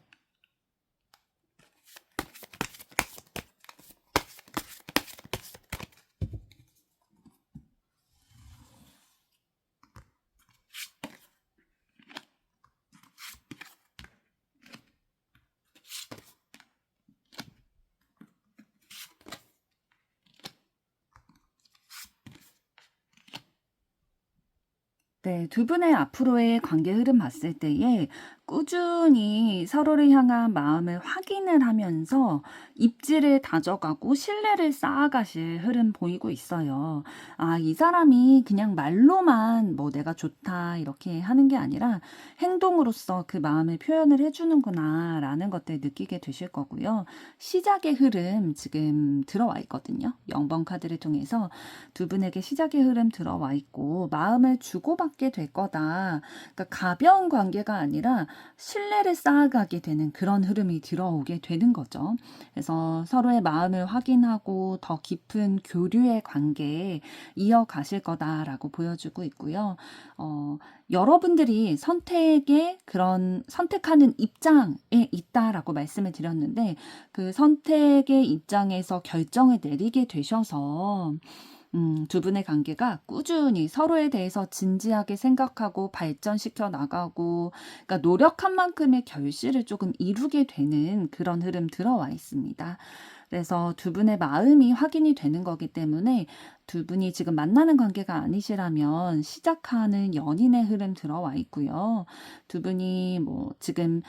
네, 두 분의 앞으로의 관계 흐름 봤을 때에 꾸준히 서로를 향한 마음을 확인을 하면서 입지를 다져가고 신뢰를 쌓아가실 흐름 보이고 있어요. 아, 이 사람이 그냥 말로만 뭐 내가 좋다 이렇게 하는 게 아니라 행동으로서 그 마음을 표현을 해주는구나 라는 것들 느끼게 되실 거고요. 시작의 흐름 지금 들어와 있거든요. 0번 카드를 통해서 두 분에게 시작의 흐름 들어와 있고 마음을 주고받게 될 거다. 그러니까 가벼운 관계가 아니라 신뢰를 쌓아가게 되는 그런 흐름이 들어오게 되는 거죠. 그래서 서로의 마음을 확인하고 더 깊은 교류의 관계에 이어가실 거다라고 보여주고 있고요. 여러분들이 선택에 그런 선택하는 입장에 있다라고 말씀을 드렸는데 그 선택의 입장에서 결정을 내리게 되셔서 두 분의 관계가 꾸준히 서로에 대해서 진지하게 생각하고 발전시켜 나가고, 그러니까 노력한 만큼의 결실을 조금 이루게 되는 그런 흐름 들어와 있습니다. 그래서 두 분의 마음이 확인이 되는 거기 때문에 두 분이 지금 만나는 관계가 아니시라면 시작하는 연인의 흐름 들어와 있고요. 두 분이 뭐 지금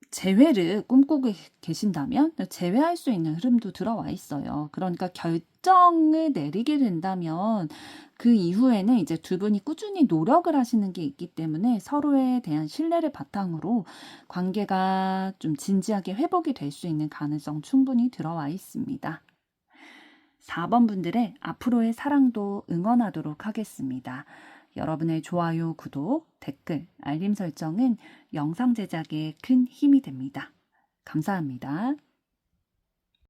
재회를 꿈꾸고 계신다면 재회할 수 있는 흐름도 들어와 있어요. 그러니까 결정을 내리게 된다면 그 이후에는 이제 두 분이 꾸준히 노력을 하시는 게 있기 때문에 서로에 대한 신뢰를 바탕으로 관계가 좀 진지하게 회복이 될 수 있는 가능성 충분히 들어와 있습니다. 4번 분들의 앞으로의 사랑도 응원하도록 하겠습니다. 여러분의 좋아요, 구독, 댓글, 알림 설정은 영상 제작에 큰 힘이 됩니다. 감사합니다.